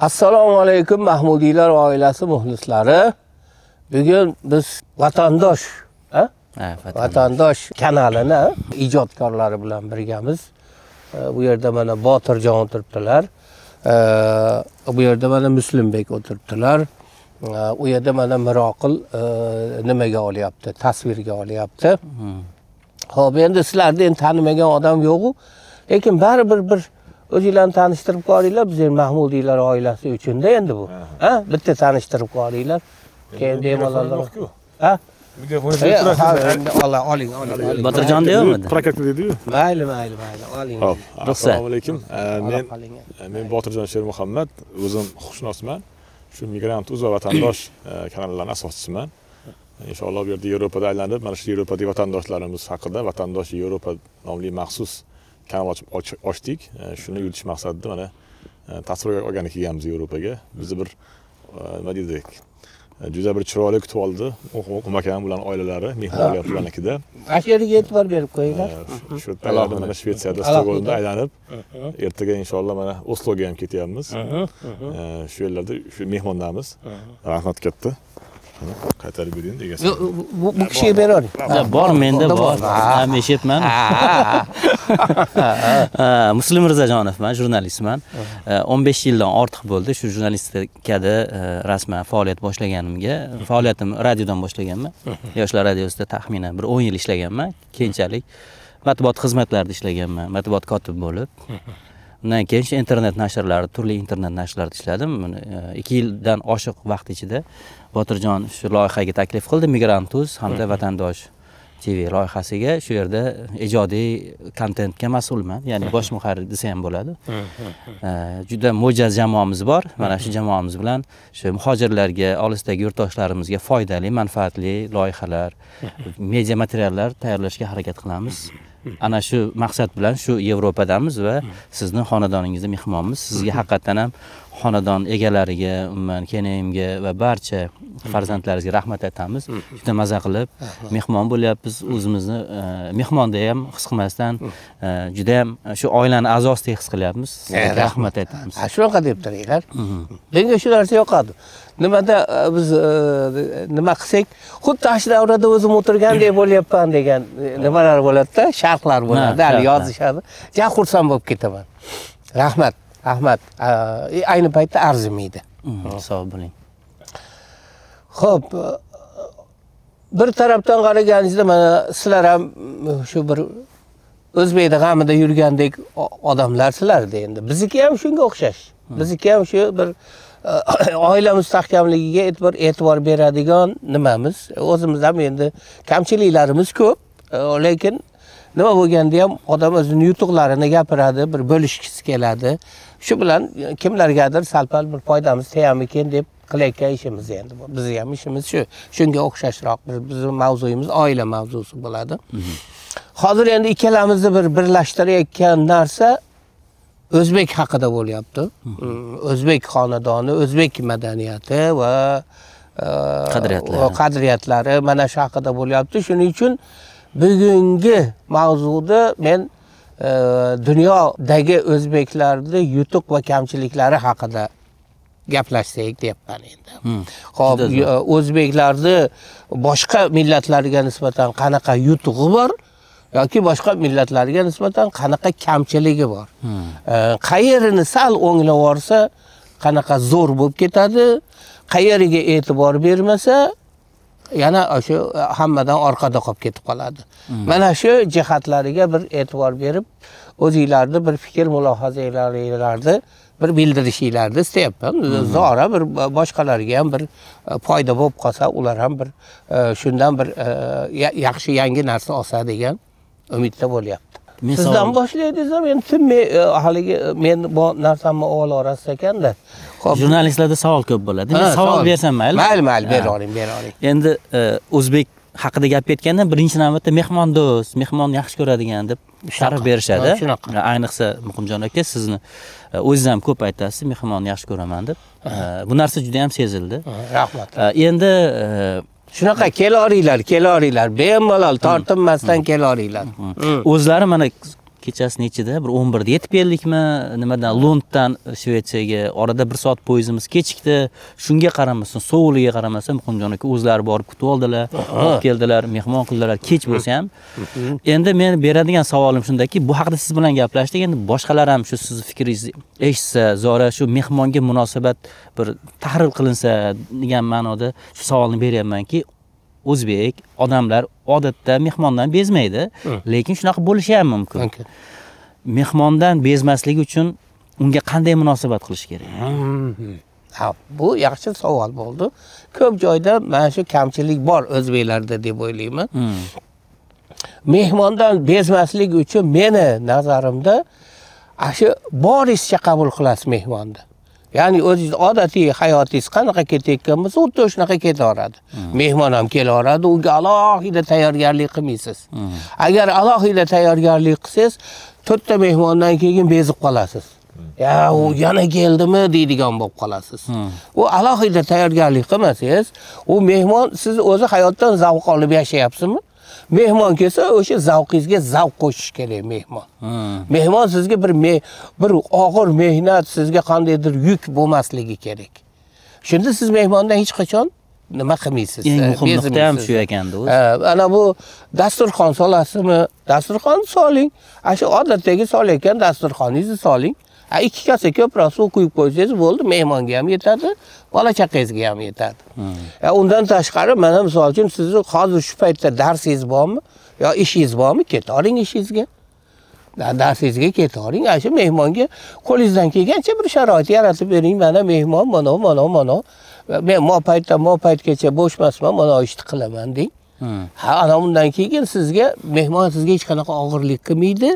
Assalomu alaykum Mahmudiylar oilasi muxlislari. Bugun biz vatandosh, vatandosh kanalini ijodkorlari bilan birgamiz. Bu yerda mana Botirjon o'tiribdilar. Bu yerda mana Muslimbek o'tiribdilar. U yerda mana Miroqil nimaga olyapti? Tasvirga olyapti. Xo'p, endi sizlarda endi tanimagan odam yo'q-ku, lekin baribir bir o'zinglarni tanishtirib qo'yinglar, bizning Mahmudiylar oilasi uchun-da endi bu. Ha? Bitta tanishtirib qo'yinglar. Keyin bemalol. Ha? Oling. Botirjon deyapmidi? Praktika dedi-yu. Mayli, oling. Hop, assalomu alaykum. Men Botirjon Shermuhammad, o'zim huquqshunosman. Shu Migrant Uz va Vatandosh kanallarining asoschisiman. Inshaalloh bu yerda Yevropada aylanib, mana shu Yevropadagi vatandoshlarimiz haqida Vatandosh Yevropa nomli maxsus kanal ochdik. Shuni yuritish maqsadida mana tasvirga olgani kelganmiz Yevropaga. Bizni bir nima deydik? Juda bir chiroyli kutib oldi. Umakam bilan oilalari mehmonlar bilanikida. Ashariga e'tibor berib qo'yinglar. Shu talarda mana Shvetsiyada, Stokgolmda aylanib, ertaga inshaalloh mana Osloga ham ketyapmiz. Shu yerlarda shu mehmondamiz. Rahmat katta. Qaytarib bering degasiz. Bu kishiga beravering. Bor, menda bor. Men eshitman. Muslim Mirzajonovman, jurnalistman. 15 yildan ortiq bo'ldi shu jurnalistikada rasman faoliyat boshlaganimga. Faoliyatim radiodan boshlaganman. Yoshlar radiosida taxminan bir 10 yil ishlaganman. Keyinchalik matbuot xizmatlarida ishlaganman, matbuot kotibi bo'lib. Undan keyin shu internet nashrlari, turli internet nashrlarda ishladim. 2 yildan oshiq vaqt ichida Botirjon shu loyihaga taklif qildi, Migrant Uz hamda Vatandosh TV loyihasiga. Shu yerda ijodiy kontentga mas'ulman, ya'ni bosh muharrir desa ham bo'ladi. Juda mo'jaz jamoamiz bor. Mana shu jamoamiz bilan shu muhojirlarga, olisdagi yurtdoshlarimizga foydali, manfaatli loyihalar, media materiallar tayyorlashga harakat qilamiz. Ana shu maqsad bilan shu Yevropadamiz va sizni xonadoningizda mehmonmiz. Sizga haqiqatan ham xonadon egalariga, umuman kenayimga va barcha farzandlaringizga rahmat aytamiz. Juda maza qilib mehmon bo'lyapmiz. O'zimizni mehmonda ham his qilmasdan juda ham shu oilaning a'zosidek his qilyapmiz. Rahmat aytamiz. Shunaqa deb turinglar. Menga shu narsa yoqadi. Nimada biz nima qilsak, xuddi shu davrada o'zim o'tirgandek bo'lyapman degan nimalar bo'ladi-da, sharhlar bo'ladi, hali yozishadi. Juda xursand bo'lib ketaman. Rahmat. Ayni paytda arzimaydi. Sog' bo'ling. Xo'p, bir tarafdan qaraganingizda mana sizlar ham shu bir o'zbekda g'amida yurgandek odamlar sizlarda endi. Bizniki ham shunga o'xshash. Bizniki ham shu bir oila mustahkamligiga e'tibor beradigan nimamiz. O'zimiz ham endi kamchiliklarimiz ko'p, lekin nima bo'lganda ham odam o'zining yutuqlarini gapiradi, bir bo'lishkisi keladi. Shu bilan kimlargadir sal-pal bir foydamiz tegamikin deb qilayotgan ishimiz endi bu. Bizning ham ishimiz shu. Shunga o'xshashroq bizning mavzuyimiz oila mavzusi bo'ladi. Hozir endi ikkalamizni bir birlashtirayotgan narsa o'zbek haqida bo'lyapti. O'zbek xonadoni, o'zbek madaniyati va qadriyatlari mana shu haqida bo'lyapti. Shuning uchun bugungi mavzuda men dunyodagi o'zbeklarning yutuq va kamchiliklari haqida gaplashsak deyapman endi. Xo'p, o'zbeklarning boshqa millatlarga nisbatan qanaqa yutug'i bor yoki boshqa millatlarga nisbatan qanaqa kamchiligi bor? Qayerini sal o'nglab olsa, qanaqa zo'r bo'lib ketadi, qayeriga e'tibor bermasa yana shu hammadan orqada qolib ketib qoladi. Mana shu jihatlariga bir e'tibor berib, o'zingizlarni bir fikr mulohazalaringizni bir bildirishinglarni istayapman. Zora bir boshqalarga ham bir foyda bo'lib qolsa, ular ham bir shundan bir yaxshi yangi narsa olsa degan umidda bo'lyapti. Sizdan boshlaysiz ham endi haligi men bu narsamni avval orasiz ekanda. Jurnalistlarda savol ko'p bo'ladi. Men savol bersam mayli? Mayli, beravering. Endi o'zbek haqida gap ketganda birinchi navbatda mehmondo'st, mehmon yaxshi ko'radigan deb sharh berishadi. Ayniqsa Muqimjon aka, sizni o'zingiz ham ko'p aytasiz, mehmonni yaxshi ko'raman deb. Bu narsa juda ham sezildi. Rahmat. Endi shunaqa kelaveringlar, bemalol tortinmasdan kelaveringlar. O'zlari mana kechasi nechida? Bir 11 da yetib keldikmi? Nimadan Londdan Shvetsiyaga orada 1 soat poyezimiz kechikdi. Shunga qaramasdan, sovuqligiga qaramasdan Muqimjon aka o'zlari borib kutib oldilar, olib keldilar, mehmon qildilar, kech bo'lsa ham. Endi men beradigan savolim shundaki, bu haqida siz bilan gaplashdik. Endi boshqalar ham shu siz fikringizni eshitsa, zora shu mehmonga munosabat bir tahlil qilinsa degan ma'noda shu savolni beryapmanki, o'zbek odamlar odatda mehmondan bezmaydi, lekin shunaqa bo'lishi ham mumkin. Mehmondan bezmasligi uchun unga qanday munosabat qilish kerak? Ha, bu yaxshi savol bo'ldi. Ko'p joyda mana shu kamchilik bor o'zbeklarda deb o'ylayman. Mehmondan bezmaslik uchun meni nazarimda shu borischa qabul qilasiz mehmonni. Ya'ni o'zingiz odatiy hayotingiz qanaqa ketayotgan bo'lsa, xuddi shunaqa ketaveradi. Mehmon ham kelaveradi, unga alohida tayyorgarlik qilmaysiz. Agar alohida tayyorgarlik qilsangiz, 4 ta mehmondan keyin bezib qolasiz. Ya, u yana keldimi deydigan bo'lib qolasiz. U alohida tayyorgarlik qilmasangiz, u mehmon siz o'zi hayotdan zavq olib yashayapsizmi? Mehmon kelsa, o'sha zavqingizga zavq qo'shish kerak mehmon. Mehmon sizga bir og'ir mehnat, sizga qandaydir yuk bo'lmasligi kerak. Shunda siz mehmondan hech qachon nima qilmaysiz? Eng muhim nuqta ham shu ekanda o'zi. Ana bu dasturxon solasizmi? Dasturxon soling. Shu odatdagi solayotgan dasturxoningizni soling. 2 kasa ko'proq suv quyib qo'ysangiz bo'ldi, mehmonga ham yetadi, bola chaqangizga ham yetadi. Undan tashqari, mana misol uchun sizni hozir shu paytda darsingiz bormi yo ishingiz bormi? Ketaring ishingizga. Darsingizga ketaring. Shu mehmonga qo'lingizdan kelgancha bir sharoit yaratib bering. Mana mehmon, mana. Men mo paytgacha bo'sh emasman, mana ishni qilaman deng. Ana undan keyin sizga mehmon sizga hech qanaqa og'irlik qilmaydi.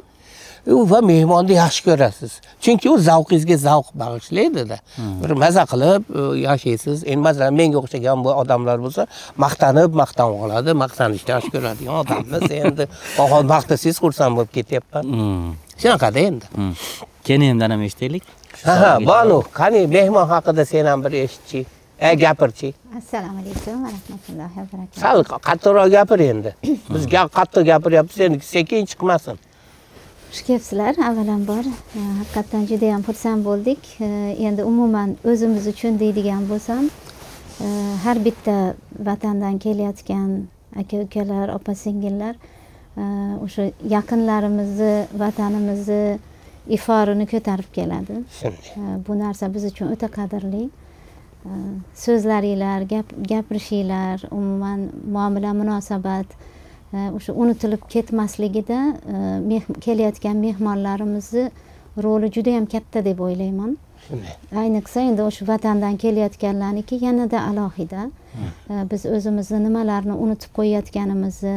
Va mehmonni yaxshi ko'rasiz. Chunki u zavqingizga zavq bag'ishlaydi-da. Bir maza qilib yashaysiz. Endi masalan menga o'xshagan bu odamlar bo'lsa, maqtanib oladi, maqtanishni yaxshi ko'radigan odammiz. Endi hozir maqtasangiz xursand bo'lib ketyapman. Shunaqada endi. Keyin ham nima eshitaylik? Banu, qani mehmon haqida sen ham bir eshitchi. Gapirchi. Assalomu alaykum va rahmatullohi va barakatuh. Sal qattiqroq gapir endi. Biz qattiq gapiryapmiz, endi sekin chiqmasin. Xush kelibsizlar. Avvalambor haqiqatdan juda ham xursand bo'ldik. Endi umuman o'zimiz uchun deydigan bo'lsam, har bitta vatandan kelayotgan aka-ukalar, opa-singillar o'sha yaqinlarimizni, vatanimizni iforini ko'tarib keladi. Bu narsa biz uchun o'ta qadrli. So'zlaringlar, gapirishinglar, umuman muomala, munosabat o'sha unutilib ketmasligida kelayotgan mehmonlarimizni roli juda ham katta deb o'ylayman. Ayniqsa endi o'sha vatandan kelayotganlarniki yanada alohida. Biz o'zimizni nimalarni unutib qo'yayotganimizni,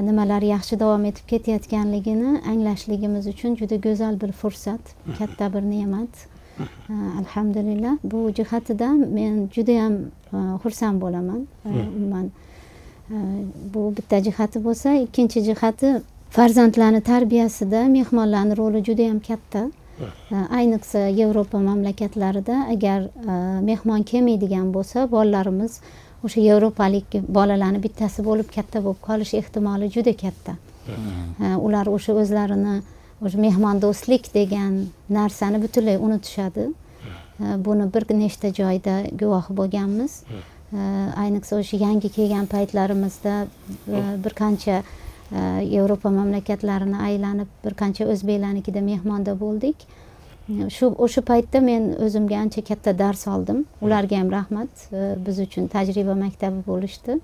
nimalar yaxshi davom etib ketayotganligini anglashligimiz uchun juda go'zal bir fursat, katta bir ne'mat. Alhamdulillah, bu jihatidan men juda ham xursand bo'laman. Umuman bu bitta jihati bo'lsa, ikkinchi jihati farzandlarni tarbiyasida mehmonlarning roli juda ham katta. Ayniqsa Yevropa mamlakatlarida agar mehmon kelmaydigan bo'lsa, bolalarimiz o'sha yevropalik bolalarning bittasi bo'lib katta bo'lib qolish ehtimoli juda katta. Ular o'sha o'zlarini o'sha mehmondo'stlik degan narsani butunlay unutishadi. Buni bir nechta joyda guvohi bo'lganmiz. Ayniqsa o'sha yangi kelgan paytlarimizda bir qancha Yevropa mamlakatlarini aylanib, bir qancha o'zbeklarnikida mehmonda bo'ldik. O'sha paytda men o'zimga ancha katta dars oldim. Ularga ham rahmat. Biz uchun tajriba maktabi bo'lishdi.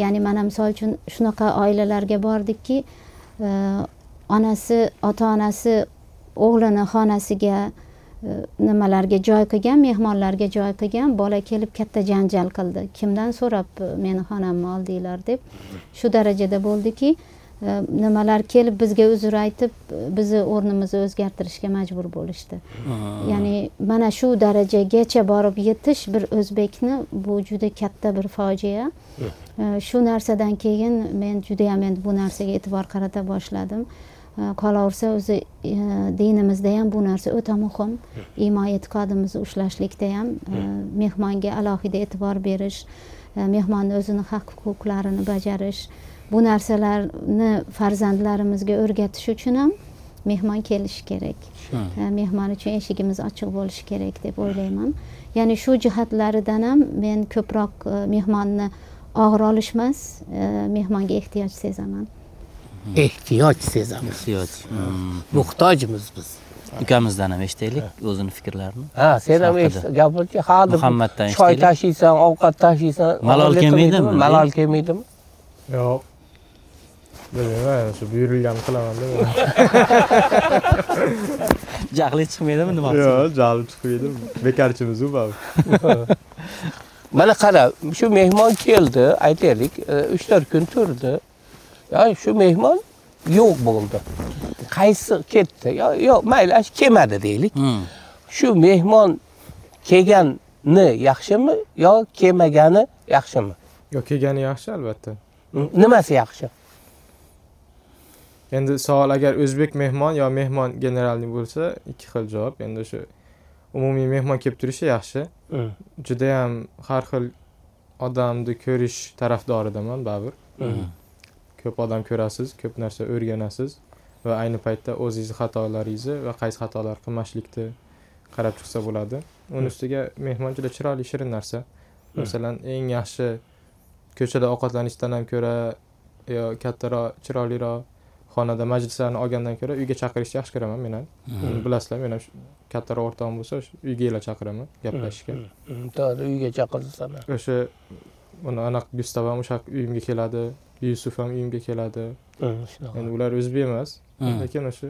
Ya'ni mana misol uchun shunaqa oilalarga bordikki, onasi, ota-onasi o'g'lini xonasiga nimalarga joy qilgan, mehmonlarga joy qilgan, bola kelib katta janjal qildi. Kimdan so'rab meni xonamni oldinglar deb. Shu darajada bo'ldiki, nimalar kelib bizga uzr aytib, bizni o'rnimizni o'zgartirishga majbur bo'lishdi. Ya'ni mana shu darajagacha borib yetish bir o'zbekni bu juda katta bir fojia. Shu narsadan keyin men juda ham endi bu narsaga e'tibor qarata boshladim. Qolaversa o'zi dinimizda ham bu narsa o'ta muhim. Iymon e'tiqodimizni ushlashlikda ham mehmonga alohida e'tibor berish, mehmonning o'zini haq-huquqlarini bajarish, bu narsalarni farzandlarimizga o'rgatish uchun ham mehmon kelishi kerak. Mehmon uchun eshigimiz ochiq bo'lishi kerak deb o'ylayman. Ya'ni shu jihatlaridan ham men ko'proq mehmonni og'ir olish emas, mehmonga ehtiyoj sezaman. Ehtiyoj sezamiz. Ehtiyoj. Muhtojmiz biz. Ukamizdan ham eshitaylik o'zini fikrlarini. Ha, sen ham gapirchi, hozir Muhammaddan choy eshitaylik. tashiysan, ovqat tashiysan. Malol kelmaydimi? Malol kelmaydimi? Yo'q. Bilmayman, shu buyurilganini qilaman-da. Jahli chiqmaydimi nima? Yo'q, jahli chiqmaydi. Bekarchimiz u bab. Mana qara, shu mehmon keldi, aytaylik, 3-4 kun turdi. Ya shu mehmon yo'q bo'ldi. Qaysi ketdi? Yo'q, mayli, kelmadi deylik. Shu mehmon kelgani yaxshimi yo kelmagani yaxshimi? Yo'q, kelgani yaxshi albatta. Nimasi yaxshi? Endi savol agar o'zbek mehmon yo mehmon generalniy bo'lsa, ikki xil javob. Endi shu umumiy mehmon kelib turishi yaxshi. Juda ham har xil odamni ko'rish tarafdoridaman baribir. Ko'p odam ko'rasiz, ko'p narsa o'rganasiz va ayni paytda o'zingiz xatolaringizni va qaysi xatolar qilmaslikni qarab chiqsa bo'ladi. Uning ustiga mehmon juda chiroyli, shirin narsa. Masalan, eng yaxshi ko'chada ovqatlanishdan ham ko'ra yo kattaroq, chiroyliroq xonada majlislarni olgandan ko'ra uyga chaqirishni yaxshi ko'raman men ham. Bilasizlar, men ham kattaroq o'rtog'im bo'lsa, uyga chaqiraman gaplashishga. To'g'ri, uyga chaqirsan. O'sha uni aniq Gustav ham o'sha uyimga keladi, Yusuf ham uyimga keladi. Endi ular o'zbek emas, lekin o'sha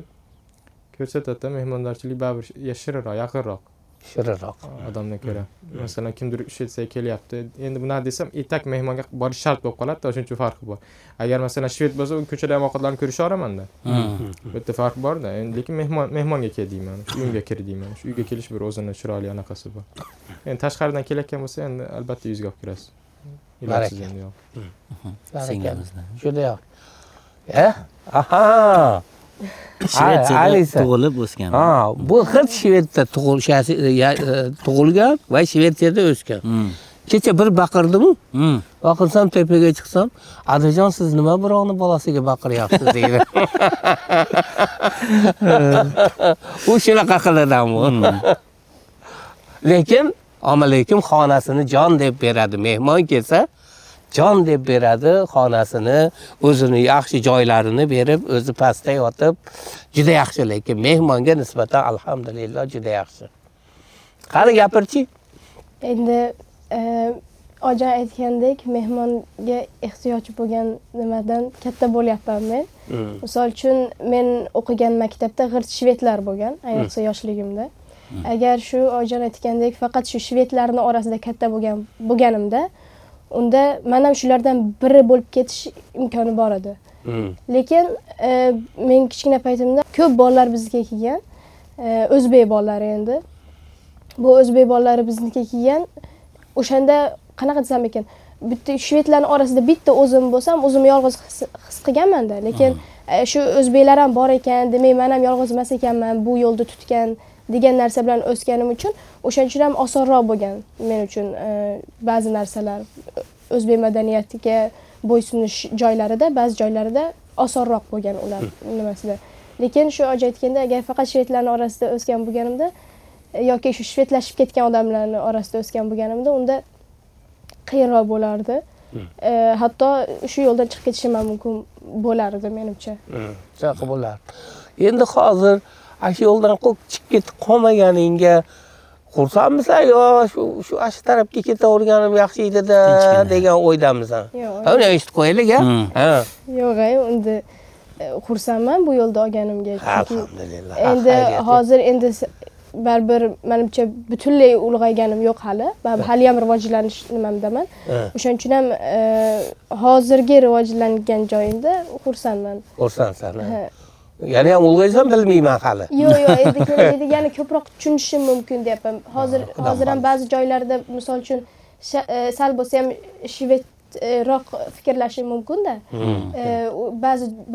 ko'rsatadi, mehmondorchilik baribir shirinroq, yaqinroq. Shirinroq odamdan ko'ra. Masalan, kimdir Shvetsiya kelyapti. Endi buni desam, etak mehmonga borish shart bo'lib qoladi-da, shuning uchun farqi bor. Agar masalan Shvet bo'lsa, u ko'chada ham ovqatlarni ko'risha olaman-da. Bu yerda farq bor-da. Endi lekin mehmonga kel deyman, shu uyga kir deyman. Shu uyga kelish bir o'zini chiroyli anaqasi bor. Endi tashqaridan kelayotgan bo'lsa, endi albatta yuzga olib kirasiz. Ilojsiz endi yo'q. Singamizdan. Juda yo'q. Aha. Shvetsiyada tug'ilib o'sgan. Bu qiz Shvetsiyada tug'ilgan va Shvetsiyada o'sgan. Kecha bir baqirdim-ku. Baqirsam tepaga chiqsam, "Adajon, siz nima birovni bolasiga baqiryapsiz?" deydi. U shunaqa qiladi-mu. Lekin lekin xonasini jon deb beradi. Mehmon kelsa, jon deb beradi xonasini, o'zini yaxshi joylarini berib, o'zi pastda yotib, juda yaxshi, lekin mehmonga nisbatan alhamdulillah juda yaxshi. Qani gapirchi? Endi ojon aytgandek, mehmonga ehtiyoj bo'lgan nimadan katta bo'lyapman men. Misol uchun men o'qigan maktabda g'irt shvedlar bo'lgan, ayniqsa yoshligimda. Agar shu ojon aytgandek faqat shu shvedlarning orasida katta bo'lganimda, unda men ham shulardan biri bo'lib ketish imkoni bor edi. Lekin men kichkina paytimda ko'p bolalar bizga kelgan, o'zbek bolalari endi. Bu o'zbek bolalari biznikiga kelgan. O'shanda qanaqa desam ekan, bitta shvedlarning orasida bitta o'zim bo'lsam, o'zimni yolg'iz his qilganman-da. Lekin shu o'zbeklar ham bor ekan, demak men ham yolg'iz emas ekanman, bu yo'lda tutgan degan narsa bilan o'sganim uchun o'shaning uchun ham osonroq bo'lgan men uchun ba'zi narsalar o'zbek madaniyatiga bo'ysunish joylarida, ba'zi joylarida osonroq bo'lgan ular nimasida. Lekin shu aytganda, agar faqat shvedlarning orasida o'sgan bo'lganimda yoki shu shvedlashib ketgan odamlarning orasida o'sgan bo'lganimda, unda qiyinroq bo'lardi. Hatto shu yo'ldan chiqib ketishim ham mumkin bo'lardi menimcha. Shunaqa bo'lardi. Endi hozir shu yo'ldan chiqib ketib qolmaganingga xursandmisan yo shu ash tarafga ketaverganim yaxshi edi-da degan o'ydamisan? Yo'q. Uni eshitib qo'yaylik-a? Yo'q, endi xursandman bu yo'lda olganimga. Alhamdulillah. Endi hozir endi baribir menimcha butunlay ulg'ayganim yo'q hali. Hali ham rivojlanish nimamdaman. O'shaning uchun ham hozirgi rivojlangan joyimda xursandman. Xursandsan. Yana ham ulg'aysan bilmayman hali. Yo'q, endi yana ko'proq tushunishim mumkin deyapman. Hozir ham ba'zi joylarda, misol uchun, sal bo'lsa ham shvedroq fikrlashim mumkin-da.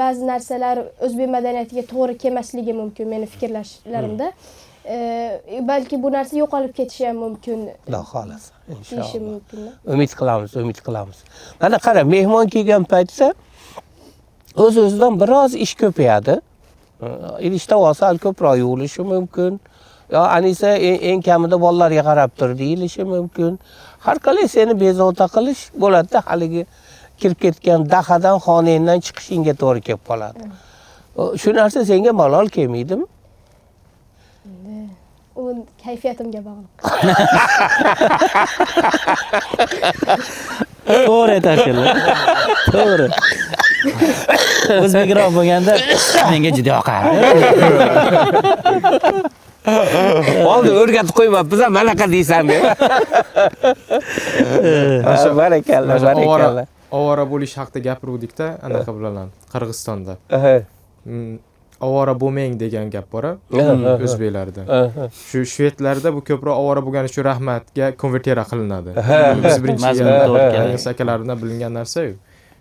Ba'zi narsalar o'zbek madaniyatiga to'g'ri kelmasligi mumkin meni fikrlashlarimda. Balki bu narsa yo'qolib ketishi ham mumkin. Xudo xolasa, inshaalloh. Umid qilamiz. Mana qara, mehmon kelgan paytda o'z-o'zidan biroz ish ko'payadi. idishda olsa ko'proq yuvilishi mumkin. Yo anisa eng kamida bolalarga qarab tur deyilishi mumkin. Har qalay seni bezovta qilish bo'ladi, haligi kirib ketgan dahadan xonangdan chiqishingga to'g'ri kelib qoladi. Shu narsa senga malol kelmaydimi? U kayfiyatimga bog'liq. To'g'ri aytasiz. To'g'ri. O'zbekroq bo'lganda menga juda yoqadi. Oldi o'rgatib qo'ymabmiz, manaqa deysan deb. Barakalla, barakalla. Ovora bo'lish haqida gapiruvdik-da, anaqa bilan Qirg'izistonda. Ovora bo'lmang degan gap bor o'zbeklarda. Shu shvedlarda bu ko'proq ovora bo'lgani uchun rahmatga konvertira qilinadi. Biz birinchi akalardan bilingan narsa-yu.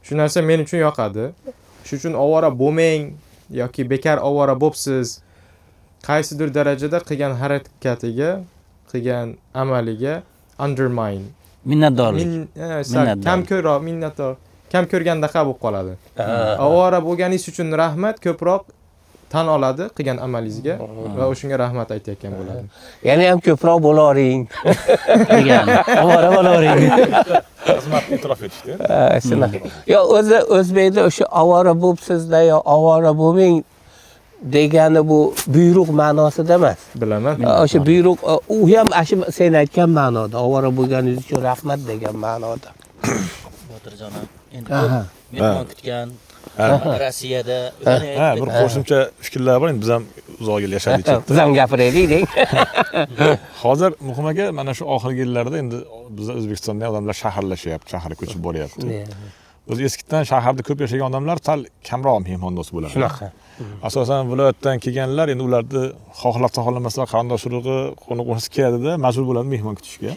Shu narsa men uchun yoqadi. Shu uchun ovora bo'lmang yoki bekor ovora bo'psiz. Qaysidir darajada qilgan harakatiga, qilgan amaliga undermine, minnatdorlik. minnatdor, kam ko'rgandaqa bo'lib qoladi. Ovora bo'lganingiz uchun rahmat ko'proq tan oladi qilgan amalingizga va o'shunga rahmat aytayotgan bo'ladi. Yana ham ko'proq bo'lavering. degan. Ovora bo'lavering. Xizmatni e'tirof etishdi. Shunaqa. Yo o'zbekda o'sha ovora bo'psizda yo ovora bo'lmang degani bu buyruq ma'nosida emas. Bilaman. O'sha buyruq u ham sen aytgan ma'noda, ovora bo'lganingiz uchun rahmat degan ma'noda. Botirjonim, endi mehmon kutgan Rossiyada bir qo'shimcha fikrlar bor, endi biz ham uzoq yil yashadik. Biz ham gapiraylik deng. Hozir muhim aka, mana shu oxirgi yillarda endi biz O'zbekistonda odamlar shaharlashyapti, shaharga ko'chib boryapti. O'z eskidan shaharda ko'p yashagan odamlar sal kamroq mehmondo'st bo'ladi. Shunaqa. Asosan viloyatdan kelganlar endi ularni xohlab xohlamasa qarindosh urug'i, qo'ni-qo'shnisi keladi-da, majbur bo'ladi mehmon kutishga.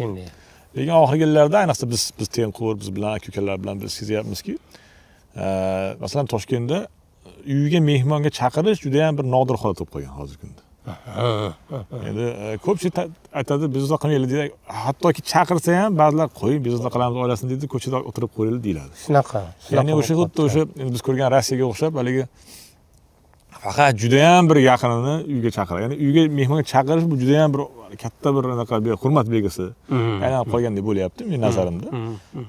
Lekin oxirgi yillarda ayniqsa biz tengqur, biz bilan aka-ukalar bilan biz sezyapmizki, masalan Toshkentda uyiga mehmonga chaqirish juda ham bir nodir holat bo'lib qolgan hozirgi kunda. Endi ko'pchilik aytadi, bizda qilmaylik deydi. Hattoki chaqirsa ham ba'zilar qo'ying, bizda qilamiz oilasini deydi, ko'chada o'tirib qo'yinglar deyiladi. Shunaqa. Ya'ni o'sha xuddi o'sha biz ko'rgan Rossiyaga o'xshab haligi faqat juda ham bir yaqinini uyga chaqiradi. Ya'ni uyga mehmonga chaqirish bu juda ham bir katta bir anaqa hurmat belgisi aylanib qolgandek bo'lyapti men nazarimda.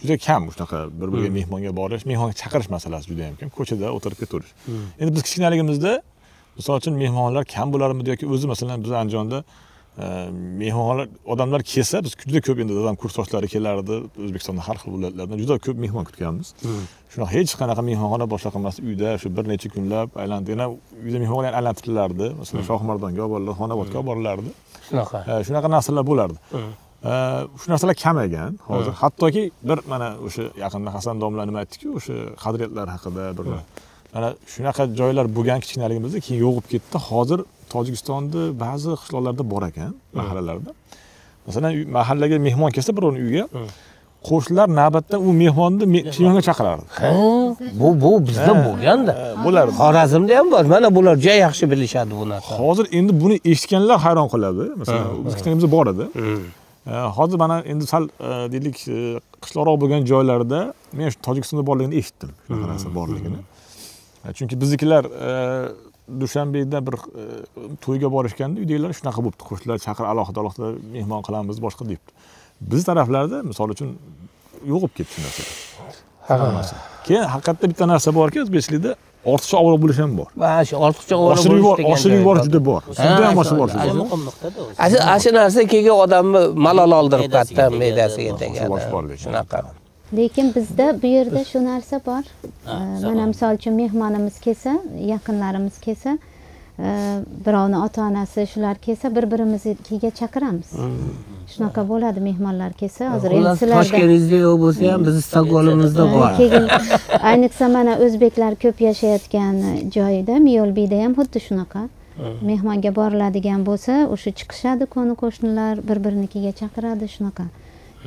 Juda kam shunaqa bir-biriga mehmonga borish, mehmonga chaqirish masalasi juda ham kam. Ko'chada o'tirib ketirish. Endi biz kichkinaligimizda misol uchun mehmonlar kam bo'larmidi yoki o'zi masalan biz Andijonda mehmonlar odamlar kelsa biz juda ko'p endi odam kursdoshlari kelardi, O'zbekistonda har xil viloyatlardan juda ko'p mehmon kutganmiz. Shunaqa hech qanaqa mehmonxona boshqa qilmasdan uyda shu bir necha kunlab aylantirib, uyda mehmonxona aylantirlardi. Masalan Shohimardonga olib borilardi, Xonobodga olib borilardi. Shunaqa narsalar bo'lardi. Shu narsalar kamaygan hozir. Hattoki bir mana o'sha yaqinda Hasan domla nima aytdi-ku, o'sha qadriyatlar haqida bir mana shunaqa joylar bo'lgan kichkinaligimizda keyin yo'g'ib ketdi. Hozir Tojikistonda ba'zi qishloqlarda bor ekan, mahallalarda. Masalan, mahallaga mehmon kelsa birovning uyiga, qo'shnilar navbatdan u mehmonni mehmonga chaqirardi. Bu bizda bo'lganda. Bo'lardi. Xorazmda ham bor. Mana bular juda yaxshi bilishadi bu narsani. Hozir endi buni eshitganlar hayron qoladi. Masalan, biz kichkinamizda bor edi. Hozir mana endi sal deylik qishloqroq bo'lgan joylarda men shu Tojikistonda borligini eshitdim. Shunaqa narsa borligini. Chunki biznikilar Dushanbeda bir to'yga borishganda uydagilar shunaqa bo'libdi. Qo'shnilar chaqir alohida mehmon qilamiz boshqa debdi. Biz taraflarda misol uchun yo'g'ib ketdi narsa. Keyin haqiqatda bitta narsa borki, o'zbekchilikda ortiqcha ovora bo'lish ham bor. Va shu ortiqcha ovora bo'lish degan. Oshirib yuborish juda bor. Shunda ham oshirib yuborish bor. muhim nuqtada o'zi. Shu narsa kelgan odamni malol oldirib qatda me'dasiga tegadi. Shunaqa. Lekin bizda bu yerda shu narsa bor. Mana misol uchun mehmonimiz kelsa, yaqinlarimiz kelsa, birovni ota-onasi shular kelsa, bir-birimizga chaqiramiz. Shunaqa bo'ladi mehmonlar kelsa, hozir endi sizlarda Toshkentda yo'q bo'lsa ham biz Stokgolmimizda bor. Ayniqsa mana o'zbeklar ko'p yashayotgan joyda, Miyolbida ham xuddi shunaqa. Mehmonga boriladigan bo'lsa, o'sha chiqishadi qo'ni-qo'shnilar bir-birinikiga chaqiradi shunaqa.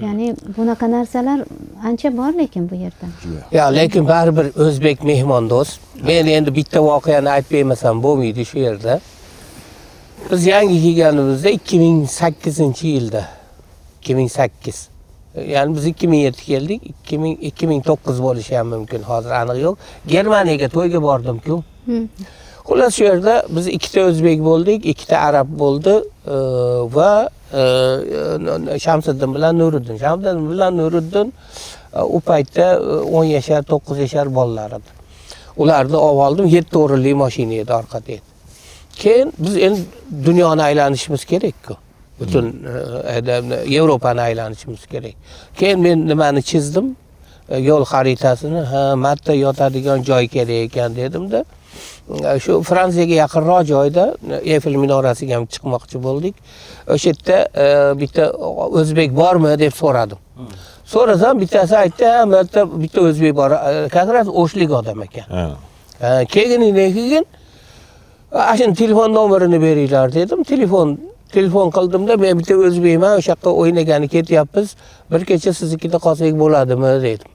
Ya'ni bunaqa narsalar ancha bor lekin bu yerda. Ya lekin baribir o'zbek mehmondo'st. Men endi bitta voqeani aytmaymasam bo'lmaydi shu yerda. Biz yangi kelganimizda 2008-yilda. 2008. Ya'ni biz 2007 keldik, 2009 bo'lishi ham mumkin, hozir aniq yo'q. Germaniyaga to'yga bordim-ku. Xullas shu yerda biz ikkita o'zbek bo'ldik, ikkita arab bo'ldi va Shamsiddin bilan Nuriddin. Shamsiddin bilan Nuriddin u paytda 10 yashar, 9 yashar bolalar edi. Ularni olib oldim, 7 o'rinli mashina edi orqada edi. Keyin biz endi dunyoni aylanishimiz kerak-ku. Butun Yevropani aylanishimiz kerak. Keyin men nimani chizdim? Yo'l xaritasini, marta yotadigan joy kerak ekan dedimda. Shu Fransiyaga yaqinroq joyda Eyfel minorasiga ham chiqmoqchi bo'ldik. O'sha yerda bitta o'zbek bormi deb so'radim. So'rasam bittasi aytdi, "Marta bitta o'zbek bor, konkret o'shlik odam ekan." Keyin ashun telefon nomerini beringlar dedim. Telefon qildimda, "Men bitta o'zbekman, o'sha yoqqa o'ynagani ketyapmiz. Bir kecha siznikida qolsak bo'ladimi?" dedim.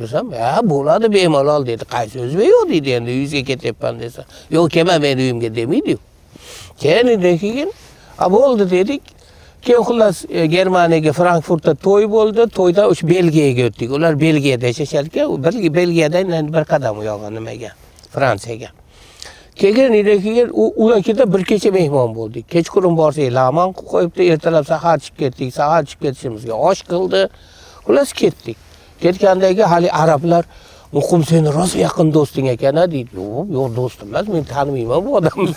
Desam, "Ha, bo'ladi, bemalol" dedi. "Qaysi o'zbek yo'q" dedi, "Endi uyingizga ketyapman" desa. "Yo'q, kelma meni uyimga" demaydi. Keyin bo'ldi dedik. Keyin xullas Germaniyaga, Frankfurtda to'y bo'ldi. To'ydan o'sha Belgiyaga o'tdik. Ular Belgiyada yashashar ekan. Belgiyadan bir qadam u yog'i nimaga? Fransiyaga. Keyin ularga bir kecha mehmon bo'ldik. Kechqurun borsak, lag'mon qo'yibdi, ertalab sahar chiqib ketdik. Sahar chiqib ketishimizga osh qildi. Xullas ketdik. Ketgandagi hali arablar "Muqim, seni rosa yaqin do'sting ekan-a" deydi. "Yo'q, do'stim emas, men tanimayman bu odamni."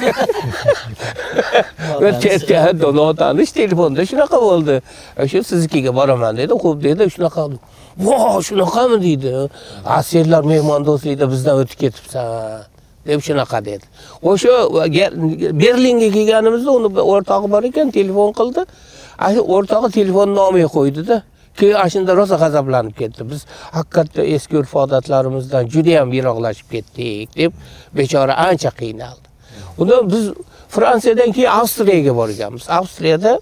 Bir chetga notanish telefonda shunaqa bo'ldi. "Shu siznikiga boraman" dedi. "Xo'p" dedi, shunaqa. "Vo, shunaqami?" deydi. "Senlar mehmondo'stlikda bizdan o'tib ketibsan" deb shunaqa dedi. O'sha Berlinga kelganimizda uni o'rtog'i bor ekan, telefon qildi. O'rtog'i telefonni olmay qo'ydi-da. Keyin ashunda rosa g'azablanib ketdi. Biz haqiqatda eski urf-odatlarimizdan juda ham yiroqlashib ketdik deb bechora ancha qiynaldi. Unda biz Fransiyadan keyin Avstriyaga borganmiz. Avstriyada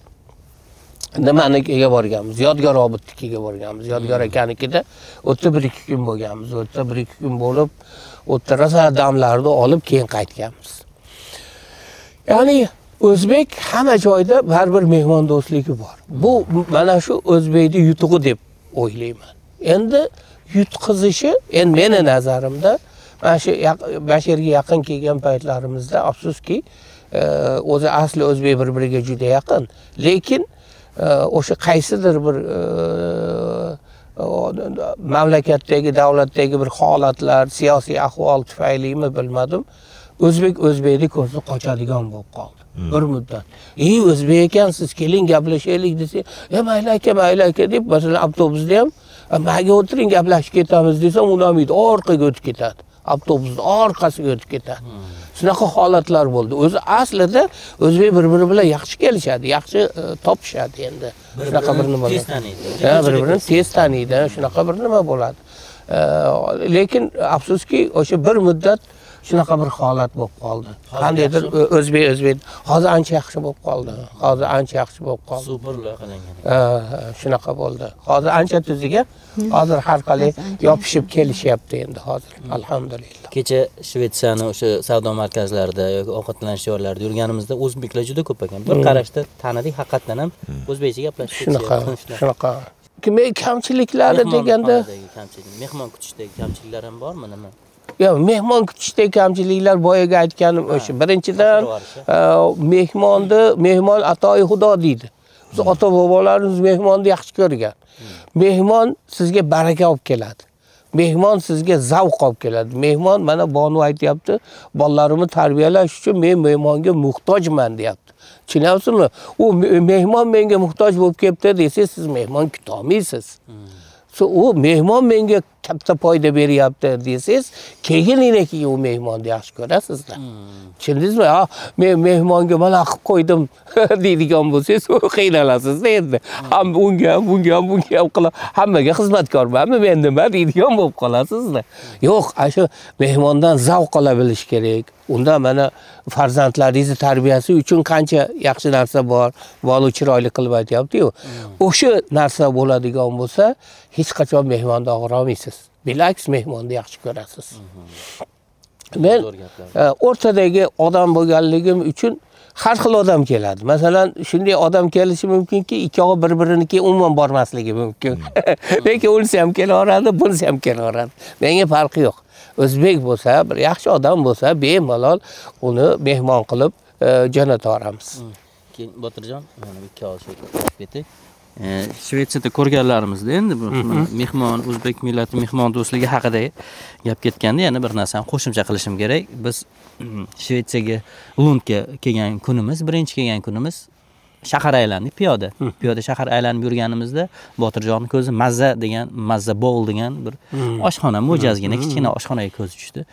nimanikiga borganmiz? Yodgor Obidnikiga borganmiz. Yodgor akanikida o'tda 1-2 kun bo'lganmiz. O'tda 1-2 kun bo'lib, o'tda rosa damlarni olib keyin qaytganmiz. Ya'ni o'zbek hamma joyda baribir mehmondo'stligi bor. Bu mana shu o'zbekni yutug'i deb o'ylayman. Endi yutqizishi, endi meni nazarimda mana shu Bashirga yaqin kelgan paytlarimizda afsuski o'zi asli o'zbek bir-biriga juda yaqin, lekin o'sha qaysidir bir mamlakatdagi, davlatdagi bir holatlar, siyosiy ahvol tufaylimi bilmadim. O'zbekni ko'zi qochadigan bo'lib qoldi. Bir muddat. O'zbek ekansiz, keling gaplashaylik desa, mayli aka deb, masalan, avtobusda ham "Mayga o'tiring, gaplashib ketamiz" desam, unamaydi, orqaga o'tib ketadi. Avtobusning orqasiga o'tib ketadi. Shunaqa holatlar bo'ldi. O'zi aslida o'zbek bir-biri bilan yaxshi kelishadi, yaxshi topishadi endi. Shunaqa bir nima bo'ladi. Bir-birini tez taniydi, shunaqa bir nima bo'ladi. Lekin afsuski o'sha bir muddat shunaqa bir holat bo'lib qoldi. Qandaydir o'zbek hozir ancha yaxshi bo'lib qoldi. Super loyihalangan. Shunaqa bo'ldi. Hozir ancha tuziga, hozir har qalay yopishib kelishyapti endi hozir. Alhamdulillah. Kecha Shvetsiyani o'sha savdo markazlarida yoki ovqatlanish joylarida yurganimizda o'zbeklar juda ko'p ekan. Bir qarashda tanidik, haqiqatan ham o'zbekcha gaplashib shunaqa. Kamchiliklari deganda mehmon kutishdagi kamchiliklar ham bormi nima? Yo'q, mehmon kutishdagi kamchiliklar boyaga aytganim o'sha. Birinchidan mehmon atoyi xudo deydi. Biz ota-bobolarimiz mehmonni yaxshi ko'rgan. Mehmon sizga baraka olib keladi. Mehmon sizga zavq olib keladi. Mehmon mana Bonu aytayapti, bolalarimni tarbiyalash uchun men mehmonga muhtojman deyapti. Tushunyapsizmi? U mehmon menga muhtoj bo'lib kelibdi desa, siz mehmon kuta olmaysiz. U mehmon menga katta foyda beryapti desangiz, keyin u mehmonni yaxshi ko'rasizlar. Tushundingizmi? Men mehmonga mana qilib qo'ydim deydigan bo'lsangiz, qiynalasiz endi. Ham bunga ham qilib, hammaga xizmatkormanmi men nima deydigan bo'lib qolasizlar. Yo'q, shu mehmondan zavq ola bilish kerak. Unda mana farzandlaringizni tarbiyasi uchun qancha yaxshi narsa bor, bola chiroyli qilib aytyapti-ku. O'sha narsa bo'ladigan bo'lsa, hech qachon mehmonni og'ira olmaysiz. Bilaks mehmonni yaxshi ko'rasiz. Men o'rtadagi odam bo'lganligim uchun har xil odam keladi. Masalan, shunday odam kelishi mumkinki, ikkovi bir-biriniki umuman bormasligi mumkin. Lekin unisi ham kelaveradi, bunisi ham kelaveradi. Menga farqi yo'q. O'zbek bo'lsa, bir yaxshi odam bo'lsa, bemalol uni mehmon qilib jo'nata olamiz. Keyin Botirjon, mana ikki oshib ketdik. Shvetsiyada ko'rganlarimizda endi bu mehmon, o'zbek millati mehmon do'stligi haqida gap ketganda yana bir narsani qo'shimcha qilishim kerak. Biz Shvetsiyaga Lundga kelgan kunimiz, birinchi kelgan kunimiz shahar aylandik piyoda. Piyoda shahar aylanib yurganimizda Botirjon ko'zi Mazza Bowl degan bir oshxona, mo'jazgina kichkina oshxonaga ko'zi tushdi.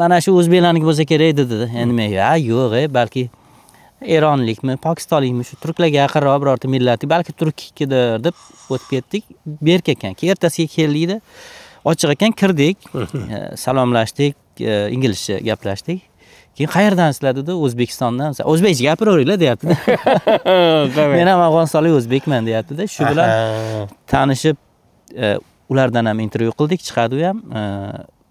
Mana shu o'zbeklarniki bo'lsa kerak dedi. Endi men yo'q, balki Eronlikmi, Pokistonlikmi, shu turklarga yaqinroq birorta millatli, balki turknikidir deb o'tib ketdik. Berk ekan. Keyin ertasiga keldikda ochiq ekan, kirdik, salomlashdik, inglizcha gaplashdik. Keyin qayerdansizlar dedi, O'zbekistondan. O'zbekcha gapiravringlar deyapti-da. Men ham afg'onistonlik o'zbekman deyapti-da. Shu bilan tanishib, ulardan ham intervyu qildik, chiqadi u ham.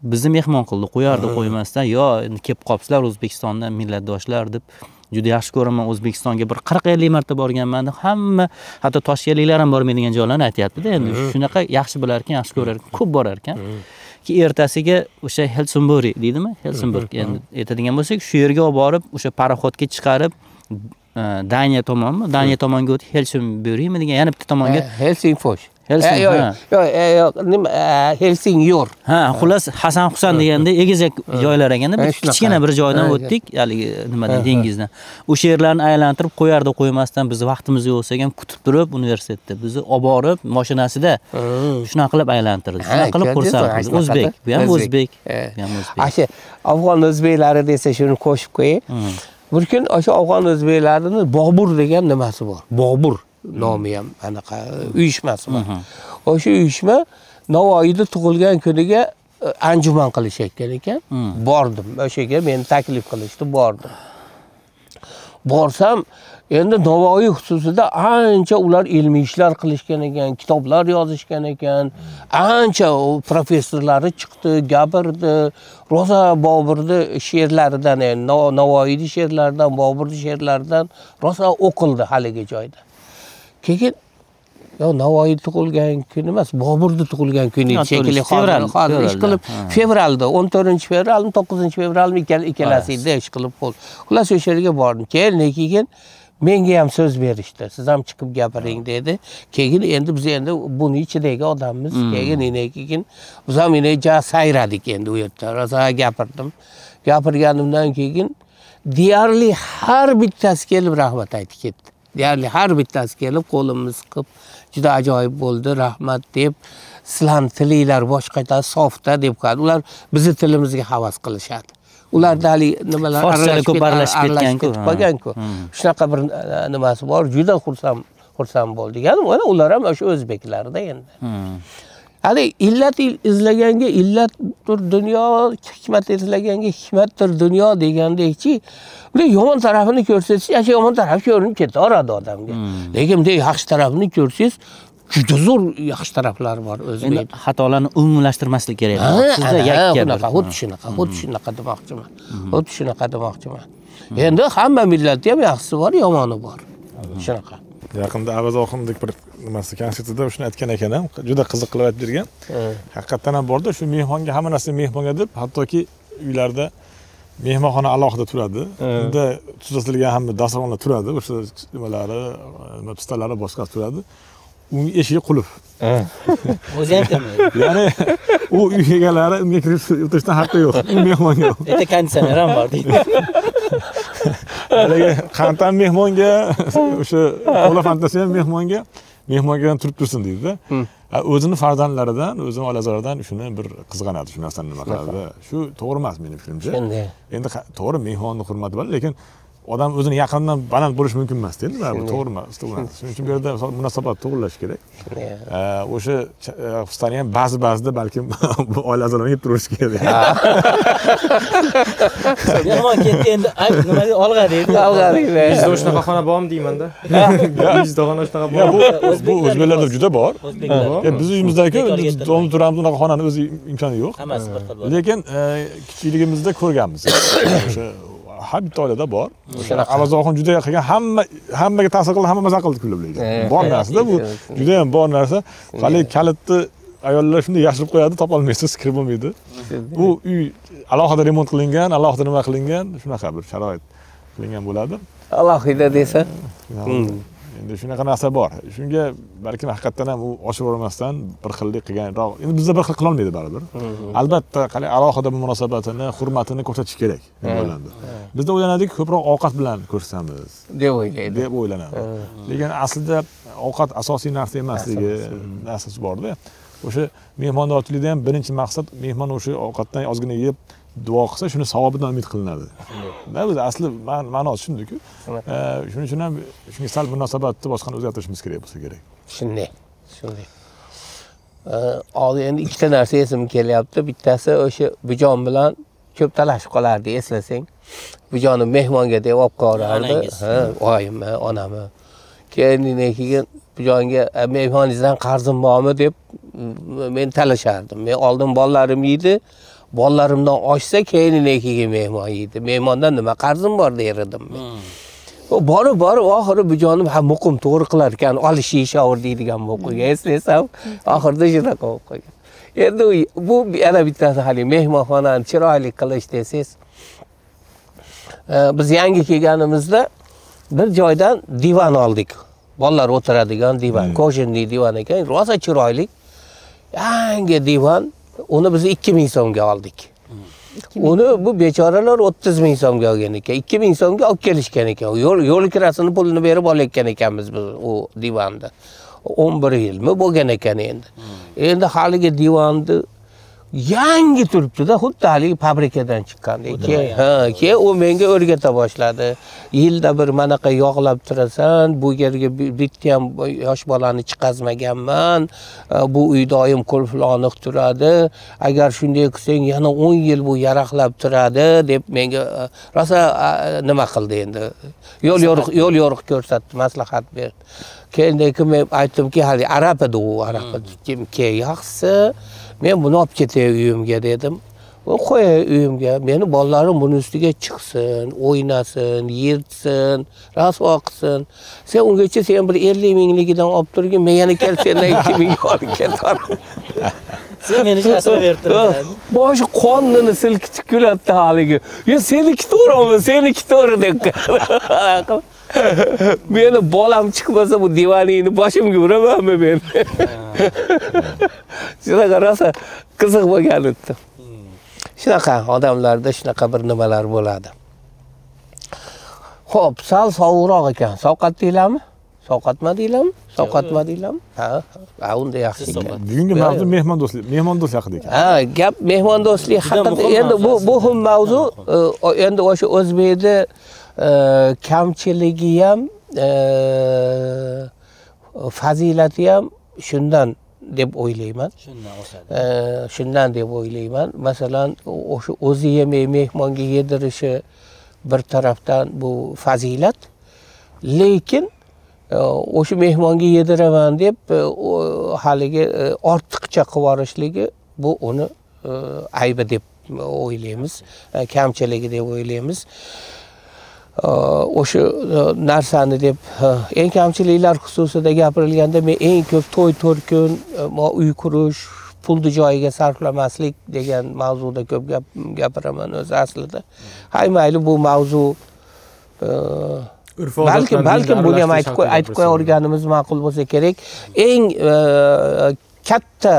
Bizni mehmon qildi, qo'yardi, qo'ymasdan, yo, kelib qolibsizlar O'zbekistondan millatdoshlar deb. Juda yaxshi ko'raman, O'zbekistonga bir 40-50 marta borganman deb. Hamma, hatto toshkentliklar ham bormaydigan joylarni aytayapti-da. Endi shunaqa yaxshi bilar ekan, yaxshi ko'rar ekan, ko'p borar ekan. Keyin ertasiga o'sha Helsingborg deydimi? Helsingborg endi aytadigan bo'lsak, shu yerga olib borib, o'sha paraxodga chiqarib Daniya tomonmi? Daniya tomonga o'tib Helsingborgmi degan yana bitta tomonga Helsingfors. Helsingyor. Xullas Hasan Husan deganda egizak joylar ekanda, biz kichkina bir joydan o'tdik, haligi nimadan dengizdan. O'sha yerlarni aylantirib qo'yardi, qo'ymasdan biz vaqtimiz yo'q ekan kutib turib universitetda bizni olib borib mashinasida shunaqa qilib aylantirdi. Shunaqa qilib xursand qildi. O'zbek, bu ham o'zbek. Asha afg'on o'zbeklari desa shuni qo'shib qo'yay. Bir kun o'sha afg'on o'zbeklarining Bobur degan nimasi bor. Bobur nomi ham anaqa uyushmasi bor. O'sha uyushma Navoiyda tug'ilgan kuniga anjuman qilishayotgan ekan. Bordim. O'sha yerga meni taklif qilishdi, bordim. Borsam, endi Navoiy xususida ancha ular ilmiy ishlar qilishgan ekan, kitoblar yozishgan ekan. Ancha professorlari chiqdi, gapirdi. Rosa Boburni she'rlaridan, Navoiyning she'rlaridan, Boburning she'rlaridan rosa o'qildi haligi joyda. Keyin Navoiy tug'ilgan kun emas, Boburni tug'ilgan kuni shekilli hozir ish qilib fevralda 14-fevralmi, 9-fevralmi ikkalasi edi ish qilib qo'l. Xullas o'sha yerga bordim. Keyin menga ham so'z berishdi. Siz ham chiqib gapiring dedi. Keyin endi biz endi buni ichidagi odammiz. Keyin biz ham sayradik endi u yerda. Rosa gapirdim. Gapirganimdan keyin deyarli har bittasi kelib rahmat aytib ketdi. Deyarli har bittasi kelib qo'limizni siqib, juda ajoyib bo'ldi, rahmat deb, sizlarning tilinglar boshqacha softa deb qo'yadi. Ular bizni tilimizga havas qilishadi. Ularda hali nimalar aralashib ketgan-ku. Shunaqa bir nimasi bor, juda xursand bo'ldik. Mana ular ham o'sha o'zbeklarda endi. Hali illat izlaganga illatdir dunyo, hikmat izlaganga hikmatdir dunyo degandekchi, bunday yomon tarafini ko'rsangiz, o'sha yomon tarafi ko'rinib ketaveradi odamga. Lekin bunday yaxshi tarafini ko'rsangiz, juda zo'r yaxshi taraflari bor o'zbek. Endi xatolarni umumlashtirmaslik kerak. Sizda yakka xuddi shunaqa demoqchiman. Endi hamma millatda ham yaxshisi bor, yomoni bor. Shunaqa. Yaqinda Avazoximdek bir nimasi konsertida shuni aytgan ekan ham, juda qiziq qilib aytib bergan. Haqiqatan ham borda, shu mehmonga hamma narsa mehmonga deb, hattoki uylarda mehmonxona alohida turadi. Unda tuzatilgan hamma dasturxonlar turadi, o'sha nimalari, pistalari boshqa turadi. Uning eshigi qulf. O'zi ham kirmaydi. Ya'ni u uy egalari unga kirib o'tirishdan haqqi yo'q. Mehmonga. Bitta konditsioner ham bor deydi. Haligi qantan mehmonga, o'sha ola fantasiya mehmonga ham turib tursin deydi-da. O'zini farzandlaridan, o'zini oilazoridan shuni bir qizg'anadi, shu narsani nima qiladi. Shu to'g'ri emas mening fikrimcha. Endi to'g'ri mehmonni hurmati bor, lekin odam o'zini yaqindan baland bo'lish mumkin emas deydi, bu to'g'ri emas. Shuning uchun bu yerda munosabat to'g'irlash kerak. O'sha xustani ham ba'zida balkim oilazorlarga yeb turish kerak. Mehmon ketdi endi, nima deydi, olg'a deydi. Bizda shunaqa xona bormi deyman-da. Bizda xona shunaqa bor. Bu o'zbeklarda juda bor. Biz uyimizdagi doim turamiz, unaqa xonani o'zi imkoni yo'q. Hammasi bir xil bor. Lekin kichikligimizda ko'rganmiz. O'sha har bitta oilada bor. O'sha Avazovxon juda qilgan hammaga ta'sir qildi, hamma maza qildi kulib lekin. Bor narsa-da bu, juda ham bor narsa. Hali kalitni ayollar shunday yashirib qo'yadi, topolmaysiz, kirib bo'lmaydi. Bu uy alohida remont qilingan, alohida nima qilingan, shunaqa bir sharoit qilingan bo'ladi. Alohida desa. Endi shunaqa narsa bor. Shunga balki haqiqatan ham u oshib o'rmasdan bir xillik qilganroq. Endi bizda bir xil qila olmaydi baribir. Albatta, qani alohida munosabatini, hurmatini ko'rsatish kerak bo'ladi. Bizda o'ylanadik ko'proq ovqat bilan ko'rsatamiz deb o'ylaydi. deb o'ylanadi. Lekin aslida ovqat asosiy narsa emasligi narsasi bor-da. O'sha mehmondorchilikda ham birinchi maqsad mehmon o'sha ovqatdan ozgina yeb duo qilsa, shuni savobidan umid qilinadi. Biz asli ma'nosi shunday-ku. Shuning uchun ham shunga sal munosabatni boshqani o'zgartirishimiz kerak bo'lsa kerak. Shunday. Hozir endi ikkita narsa esimga kelyapti. Bittasi o'sha bujon bilan ko'p talashib qolardi, eslasang. Bujonni mehmonga deb olib qo'yardi. Oyimmi, onami. Keyin bujonga mehmoningizdan qarzim bormi deb men talashardim. Men oldin bolalarim yeydi. Bolalarimdan oshsa keyininikiga mehmon yeydi. Mehmondan nima qarzim bor derdim men. Borib oxiri bujonim ham muqim to'g'ri qilar ekan, olishi shovur deydigan bo'lib eslasam, oxirida shunaqa bo'lib qolgan. Endi bu yana bittasi hali mehmonxonani chiroyli qilish desangiz, biz yangi kelganimizda bir joydan divan oldik. Bolalar o'tiradigan divan, koshinli divan ekan, rosa chiroyli. Yangi divan. Uni biz 2000 so'mga oldik. Uni bu bechoralar 30 ming so'mga olgan ekan. 2000 so'mga olib kelishgan ekan. Yo'l kirasini pulini berib olayotgan ekanmiz biz u divanda. 11 yilmi bo'lgan ekan endi. Endi haligi divanni yangi turibdi-da, xuddi haligi fabrikadan chiqqandek. Keyin u menga o'rgata boshladi. Yilda bir manaqa yog'lab turasan, bu yerga bitta ham yosh bolani chiqazmaganman. Bu uy doim qulfloniq turadi. Agar shunday qilsang, yana 10 yil bu yaraqlab turadi deb menga rosa nima qildi endi. Yo'l yo'riq ko'rsatdi, maslahat berdi. Keyin men aytdimki, hali arab edi u, arab kimga yaxshi men buni olib ketay uyimga dedim. Qo'yay uyimga. Meni bolalarim buni ustiga chiqsin, o'ynasin, yirtsin, rasvo qilsin. Sen ungacha sen bir 50 mingligidan olib turgin, men yana kelsandan 2 mingga olib ketaman. Sen meni shasira bertiribsan. Boshi qonini silkitib kuladi haligi. Ya seniki to'g'rimi? Seniki to'g'ri deb. Meni bolam chiqmasa bu divaningni boshimga uramanmi men? Shunaqa rosa qiziq bo'lgan edi. Shunaqa odamlarda shunaqa bir nimalar bo'ladi. Xo'p, sal sovuqroq ekan. Sovqat deylarmi? Sovqatma deylarmi? Sovqatma deylarmi? Ha, unda yaxshi ekan. Bugungi mavzu mehmondo'stlik haqida ekan. Gap mehmondo'stlik haqida. Endi bu muhim mavzu. Endi o'sha o'zbekda kamchiligi ham, fazilati ham shundan deb o'ylayman. Shundan deb o'ylayman. Masalan, o'sha o'zi yemay mehmonga yedirishi bir tarafdan bu fazilat. Lekin o'sha mehmonga yediraman deb haligi ortiqcha qilib yuborishligi bu uni aybi deb o'ylaymiz, kamchiligi deb o'ylaymiz. O'sha narsani deb eng kamchiliklar xususida gapirilganda men eng ko'p to'y to'rkun, uy qurish, pulni joyiga sarflamaslik degan mavzuda ko'p gapiraman o'zi aslida. Hay mayli bu mavzu balkim buni ham aytib qo'yaverganimiz ma'qul bo'lsa kerak. Eng katta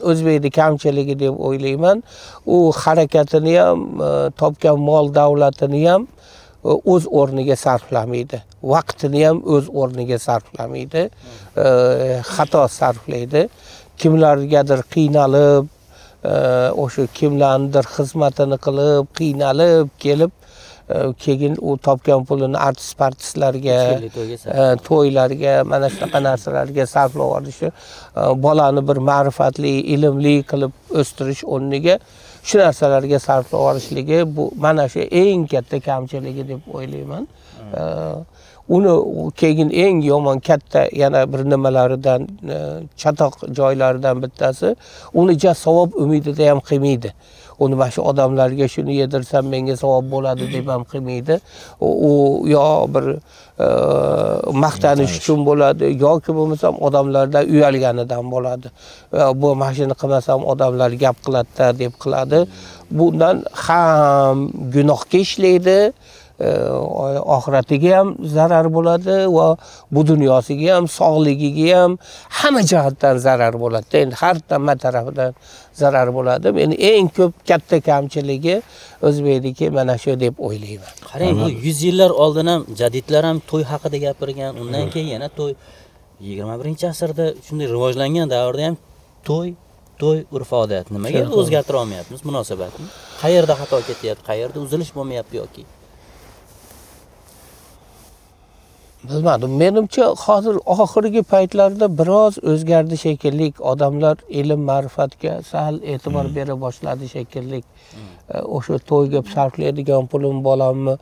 o'zbekning kamchiligi deb o'ylayman. U harakatini ham, topgan mol davlatini ham o'z o'rniga sarflamaydi. Vaqtini ham o'z o'rniga sarflamaydi. Xato sarflaydi. Kimlargadir qiynalib, o'sha kimlarnidir xizmatini qilib, qiynalib kelib, keyin u topgan pulini artist-partistlarga, to'ylarga, mana shunaqa narsalarga sarflab yuborishi, bolani bir ma'rifatli, ilmli qilib o'stirish o'rniga shu narsalarga sarflab yuborishligi bu mana shu eng katta kamchiligi deb o'ylayman. uni keyin eng yomon katta yana bir nimalaridan chatoq joylaridan bittasi uni savob umidida ham qilmaydi. Uni mana shu odamlarga shuni yedirsam menga savob bo'ladi deb ham qilmaydi. U yo bir maqtanish uchun bo'ladi yoki bo'lmasam odamlardan uyalganidan bo'ladi. Bu mashina qilmasam odamlar gap qiladi deb qiladi. Bundan ham gunohga ishlaydi. Oxiratiga ham zarar bo'ladi va bu dunyosiga ham, sog'ligiga ham hamma jihatdan zarar bo'ladi. Endi har tarafidan zarar bo'ladi. Meni eng ko'p katta kamchiligi o'zbekniki mana shu deb o'ylayman. Qarang, bu 100 yillar oldin ham jadidlar ham to'y haqida gapirgan, undan keyin yana to'y 21-asrda shunday rivojlangan davrda ham to'y urf-odat. Nimaga o'zgartira olmayapmiz munosabatni? Qayerda xato ketyapti, qayerda uzilish bo'lmayapti yoki? Bilmadim. Menimcha hozir oxirgi paytlarda biroz o'zgardi shekilli. Odamlar ilm ma'rifatga sal e'tibor bera boshladi shekilli. O'sha to'yga sarflaydigan pulim bolamni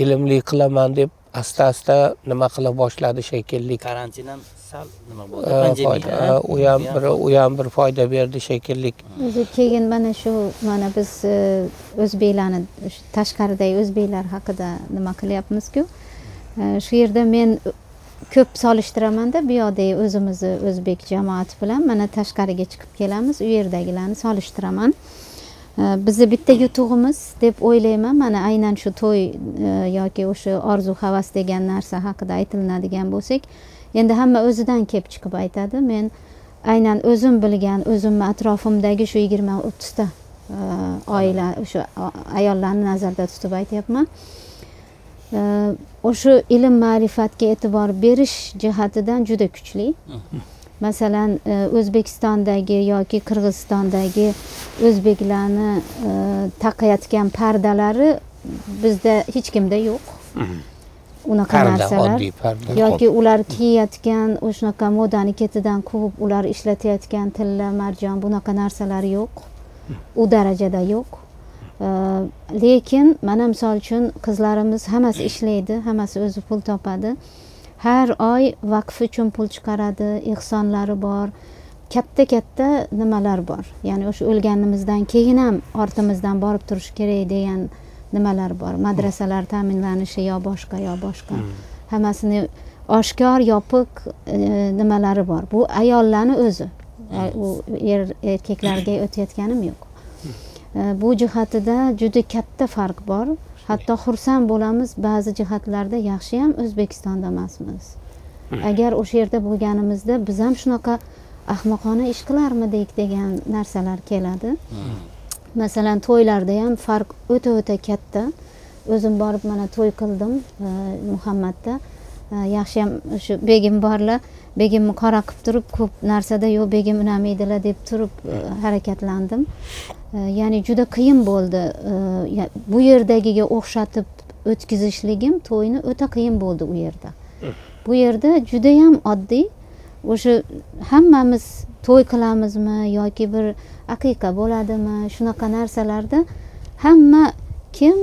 ilmli qilaman deb asta-asta nima qila boshladi shekilli. Karantin ham sal nima bo'ldi? Pandemiya. U ham bir foyda berdi shekilli. O'zi keyin mana biz o'zbeklarni tashqaridagi o'zbeklar haqida nima qilyapmiz-ku? Shu yerda men ko'p solishtiraman-da, bu yoqdagi o'zimizni o'zbek jamoati bilan mana tashqariga chiqib kelamiz, u yerdagilarni solishtiraman. Bizni bitta yutug'imiz deb o'ylayman. Mana aynan shu to'y yoki o'sha orzu havas degan narsa haqida aytiladigan bo'lsak, endi hamma o'zidan kelib chiqib aytadi. Men aynan o'zim bilgan, o'zimni atrofimdagi shu 20-30 ta oila, o'sha ayollarni nazarda tutib aytyapman. O'sha ilm ma'rifatga e'tibor berish jihatidan juda kuchli. Masalan, O'zbekistondagi yoki Qirg'izistondagi o'zbeklarni taqayotgan pardalari bizda hech kimda yo'q. Unaqa narsalar yoki ular kiyayotgan o'shunaqa modani ketidan quvib ular ishlatayotgan tilla, marjon bunaqa narsalar yo'q. U darajada yo'q. Lekin mana misol uchun qizlarimiz hammasi ishlaydi, hammasi o'zi pul topadi. Har oy vaqf uchun pul chiqaradi, ehsonlari bor, katta nimalar bor. Ya'ni o'sha o'lganimizdan keyin ham ortimizdan borib turish kerak degan nimalar bor. Madrasalar ta'minlanishi yo boshqa. Hammasini oshkor, yopiq nimalari bor. Bu ayollarning o'zi. U erkaklarga o'tayotganim yo'q. Bu jihatida juda katta farq bor. Hatto xursand bo'lamiz, ba'zi jihatlarda yaxshi ham O'zbekistonda emasmiz. Agar o'sha yerda bo'lganimizda biz ham shunaqa ahmoqona ish qilarmidik degan narsalar keladi. Masalan, to'ylarda ham farq o'ta katta. O'zim borib mana to'y qildim Muhammadda. Yaxshi ham shu begim borlar, begimni qora qilib turib ko'p narsada yo'q begim unamaydilar deb turib harakatlandim. Ya'ni juda qiyin bo'ldi. Bu yerdagiga o'xshatib o'tkazishligim to'yni o'ta qiyin bo'ldi u yerda. Bu yerda juda ham oddiy. O'sha hammamiz to'y qilamizmi yoki bir aqiqa bo'ladimi, shunaqa narsalarda hamma kim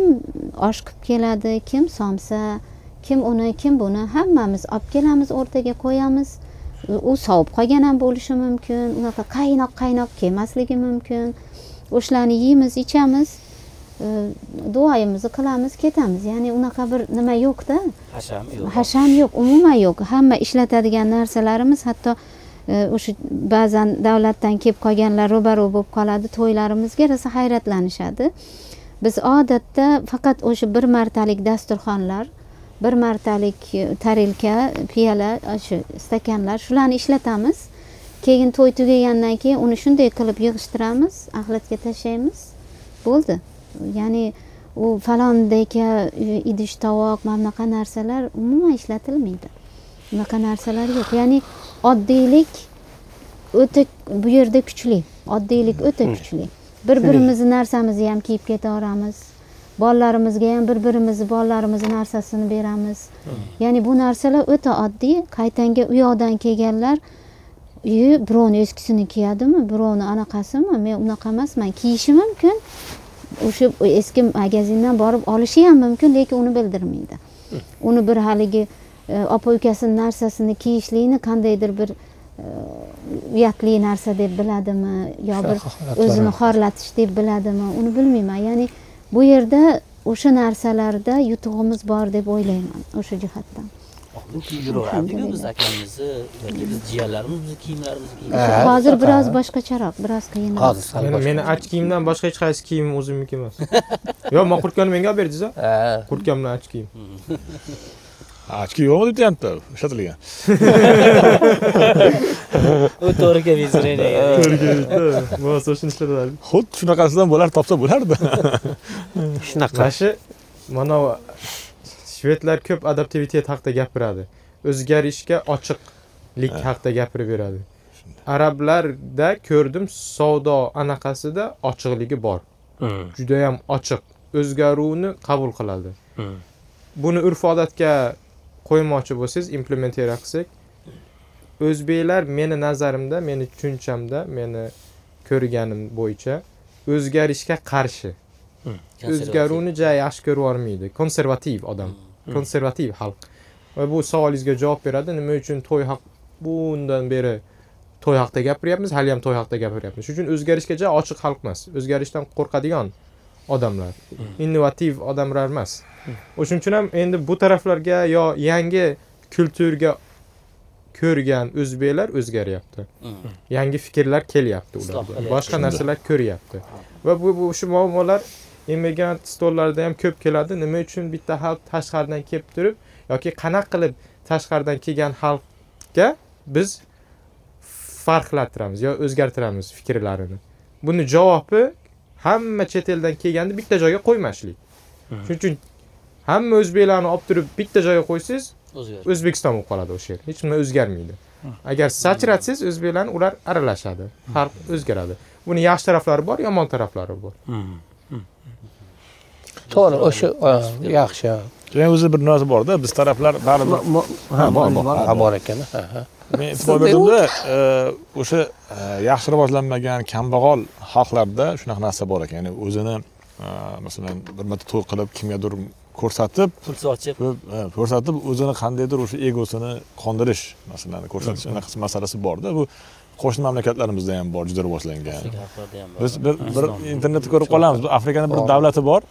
osh qilib keladi, kim somsa, kim uni, kim buni hammamiz olib kelamiz, o'rtaga qo'yamiz. U sovib qolgan ham bo'lishi mumkin, unaqa qaynoq kelmasligi mumkin. O'shlarni yeymiz, ichamiz, duoyimizni qilamiz, ketamiz. Ya'ni unaqa bir nima yo'q-da. Hasham yo'q, umuman yo'q. Hamma ishlatadigan narsalarimiz hatto o'sha ba'zan davlatdan kelib qolganlar ro'baro bo'lib qoladi, to'ylarimizga rosa hayratlanishadi. Biz odatda faqat o'sha bir martalik dasturxonlar, bir martalik tarilka, piyola, shu stakanlar, shularni ishlatamiz. Keyin to'y tugagandan keyin uni shunday qilib yig'ishtiramiz, axlatga tashlaymiz. Bo'ldi. Ya'ni u falondeka idish tovoq, bunaqa narsalar umuman ishlatilmaydi. Bunaqa narsalar yo'q. Ya'ni oddiylik o'ta bu yerda kuchli. Oddiylik o'ta kuchli. Bir-birimizni narsamizni ham kiyib ketaveramiz. Bolalarimizga ham bolalarimizni narsasini beramiz. Ya'ni bu narsalar o'ta oddiy. Qaytanga u yoqdan kelganlar birovni eskisini kiyadimi, birovni anaqasimi? Men unaqa emasman. Kiyishi mumkin. O'sha eski magazindan borib olishi ham mumkin, lekin uni bildirmaydi. Uni bir haligi opa ukasini narsasini kiyishlikni qandaydir bir uyatli narsa deb biladimi yo bir o'zini xorlatish deb biladimi uni bilmayman. Ya'ni bu yerda o'sha narsalarda yutug'imiz bor deb o'ylayman o'sha jihatdan. Biz akamizni yoki biz jiyanlarimiz bizni kiyimlarimizni hozir biroz boshqacharoq, biroz qiyinroq. Meni ach kiyimdan boshqa hech qaysi kiyimim o'zimniki emas. Yo, men kurtkani menga olib berdingiz-a? Kurtkamdan ach kiyim. Achki yo'qmi deyapti, ishlatilgan. u to'g'ri kelmaydi. Bo'lsa shuni ishlatadi. Xuddi shunaqasidan bo'lar topsa bo'lardi. Shunaqa. Mana shvedlar ko'p adaptivitet haqida gapiradi. O'zgarishga ochiqlik haqida gapirib beradi. Arablarda ko'rdim, savdo anaqasida ochiqligi bor. Juda ham ochiq, o'zgaruvni qabul qiladi. Buni urf-odatga qo'ymoqchi bo'lsangiz, implementera qilsak, o'zbeklar meni nazarimda, meni tushunchamda, meni ko'rganim bo'yicha o'zgarishga qarshi. O'zgaruvni juda yaxshi ko'rib olmaydi. Konservativ odam, konservativ xalq. Va bu savolingizga javob beradi. Nima uchun to'y haq bundan beri to'y haqida gapiryapmiz, hali ham to'y haqida gapiryapmiz. Shuning uchun o'zgarishga juda ochiq xalq emas. O'zgarishdan qo'rqadigan odamlar, innovativ odamlar emas. O'shuning uchun ham endi bu taraflarga yo yangi kulturga ko'rgan o'zbeklar o'zgaryapti. Yangi fikrlar kelyapti ularga. Boshqa narsalar ko'ryapti. Va bu shu muammolar immigrant stollarida ham ko'p keladi. Nima uchun bitta xalq tashqaridan kelib turib yoki qanaqa qilib tashqaridan kelgan xalqga biz farqlattiramiz yo o'zgartiramiz fikrlarini. Buni javobi hamma chet eldan kelganda bitta joyga qo'ymaslik. Shuning uchun hamma o'zbeklarni olib turib bitta joyga qo'ysangiz, O'zbekiston bo'lib qoladi o'sha yer. Hech nima o'zgarmaydi. Agar sachratsangiz, o'zbeklarni ular aralashadi. Xalq o'zgaradi. Buni yaxshi taraflari bor, yomon taraflari bor. To'g'ri, o'sha yaxshi. Keyin o'zi bir narsa bor-da, biz taraflar baribir bor ekan. Men e'tibor berdimda, o'sha yaxshi rivojlanmagan kambag'al xalqlarda shunaqa narsa bor ekan. Ya'ni o'zini masalan bir marta to'y qilib kimgadir ko'rsatib, pul sochib, ko'rsatib o'zini qandaydir o'sha egosini qondirish masalan ko'rsatish masalasi bor-da. Bu qo'shni mamlakatlarimizda ham bor, juda rivojlangan. Biz bir internetda ko'rib qolamiz. Bu Afrikaning bir davlati bor.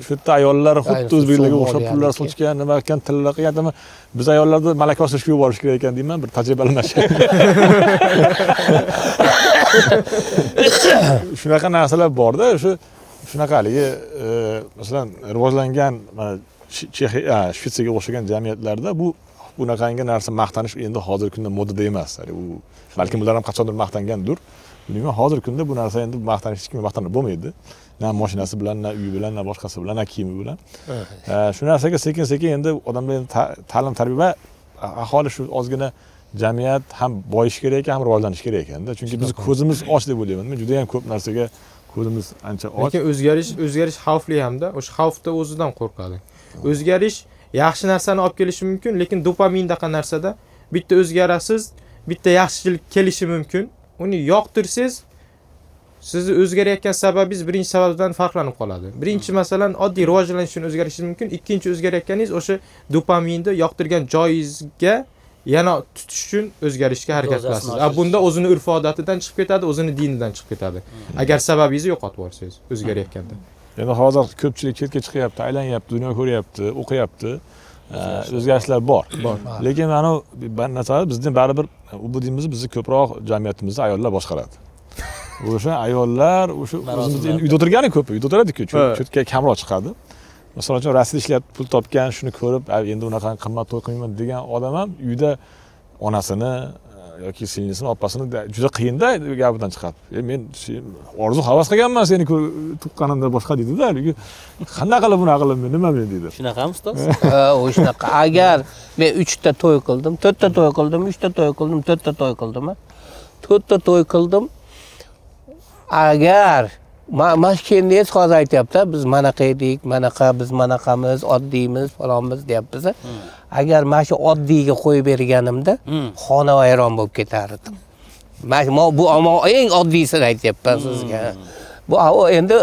Shu yerda ayollar xuddi o'zbeklarga o'xshab pullar sochgan, nima ekan, tillar qilgan, biz ayollarni malaka oshirishga yuborish kerak ekan deyman, bir tajribalash. Shunaqa narsalar bor-da, shunaqa haligi masalan rivojlangan Shvetsiyaga o'xshagan jamiyatlarda bunaqangi narsa maqtanish endi hozirgi kunda modada emas. U balkim ular ham qachondir maqtangandir. Buning hozirgi kunda bu narsa endi maqtanish hech kim maqtanib bo'lmaydi. Na mashinasi bilan, na uyi bilan, na boshqasi bilan, na kiyimi bilan. Shu narsaga sekin-sekin endi odamlar ta'lim tarbiya aholi shu ozgina jamiyat ham boyish kerak ekan, ham rivojlanish kerak ekanda. Chunki biz ko'zimiz och deb o'ylayman. Men juda ham ko'p narsaga ko'zimiz ancha och. Lekin o'zgarish xavfli hamda, o'sha xavfda o'zidan qo'rqadi. O'zgarish yaxshi narsani olib kelishi mumkin, lekin dopamindaqa narsada bitta o'zgarasiz, bitta yaxshilik kelishi mumkin. Uni yoqtirsiz, sizni o'zgarayotgan sababingiz birinchi sababdan farqlanib qoladi. Birinchi masalan oddiy rivojlanish uchun o'zgarishingiz mumkin, ikkinchi o'zgarayotganingiz o'sha dopaminni yoqtirgan joyingizga yana tutish uchun o'zgarishga harakat qilasiz. Bunda o'zini urf-odatidan chiqib ketadi, o'zini dinidan chiqib ketadi. Agar sababingizni yo'qotib yuborsangiz o'zgarayotganda. Endi hozir ko'pchilik chetga chiqyapti, aylanyapti, dunyo ko'ryapti, o'qiyapti. O'zgarishlar bor. Lekin mana bu narsa bizning baribir bu dinimiz bizni ko'proq jamiyatimizni ayollar boshqaradi. O'sha ayollar o'sha o'zimizni uyda o'tirgani ko'p, uyda o'tiradi-ku, chetga kamroq chiqadi. Masalan, Rossiyada ishlab pul topgan, shuni ko'rib, endi unaqa qimmat to'y qilmayman degan odam ham uyda onasini yoki singlisini, opasini juda qiyinda gapidan chiqadi. Men orzu havas qilganman seni tuqqanimda boshqa deydi-da. Qanday qilib bunaqa qilib nima men deydi. Shunaqami ustoz? Shunaqa. Agar men 3 ta to'y qildim, 4 ta to'y qildim, 3 ta to'y qildim, 4 ta to'y qildim. 4 ta to'y qildim. Agar mana kendingiz hozir aytyapti, biz manaqa edik, manaqa, biz manaqamiz, oddiymiz, falonmiz deyapmiz. Agar mana shu oddiyga qo'yib berganimda, xona vayron bo'lib ketardim. Bu eng oddiysini aytyapman sizga. Bu endi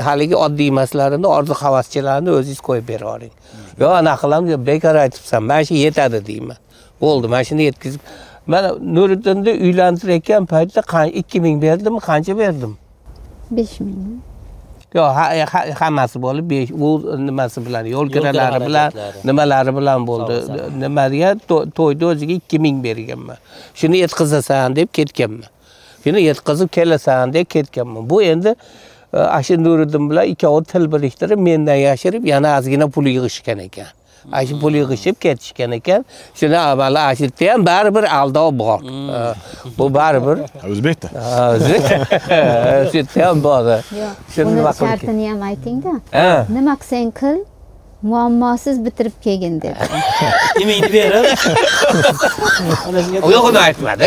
haligi oddiy emaslarni orzu havaschilarni o'zingiz qo'yib bera oling. Yo anaqa qilamiz, bekor aytibsan, mana shu yetadi deyman. Bo'ldi, mana shuni yetkazib. Mana Nuriddinni uylantirayotgan paytda 2000 berdimmi, qancha berdim? 5000. Yo, hammasi bo'lib, u nimasi bilan, yo'l kiralari bilan, nimalari bilan bo'ldi. Nimaga to'yda o'ziga 2000 berganman. Shuni yetkazasan deb ketganman. Shuni yetkazib kelasan deb ketganman. Bu endi Ashi Nuriddin bilan ikkovi til biriktirib, mendan yashirib, yana ozgina pul yig'ishgan ekan. Ashi pul yig'ishib ketishgan ekan. Shuni avval Ashitda ham baribir aldov bor. Bu baribir O'zbekda. O'zbek. Ashitda ham bor. Shuni shartini ham ayting-da. Nima qilsang qil, muammosiz bitirib kelgin deb. Nimangni berib? Yo'qni aytmadi,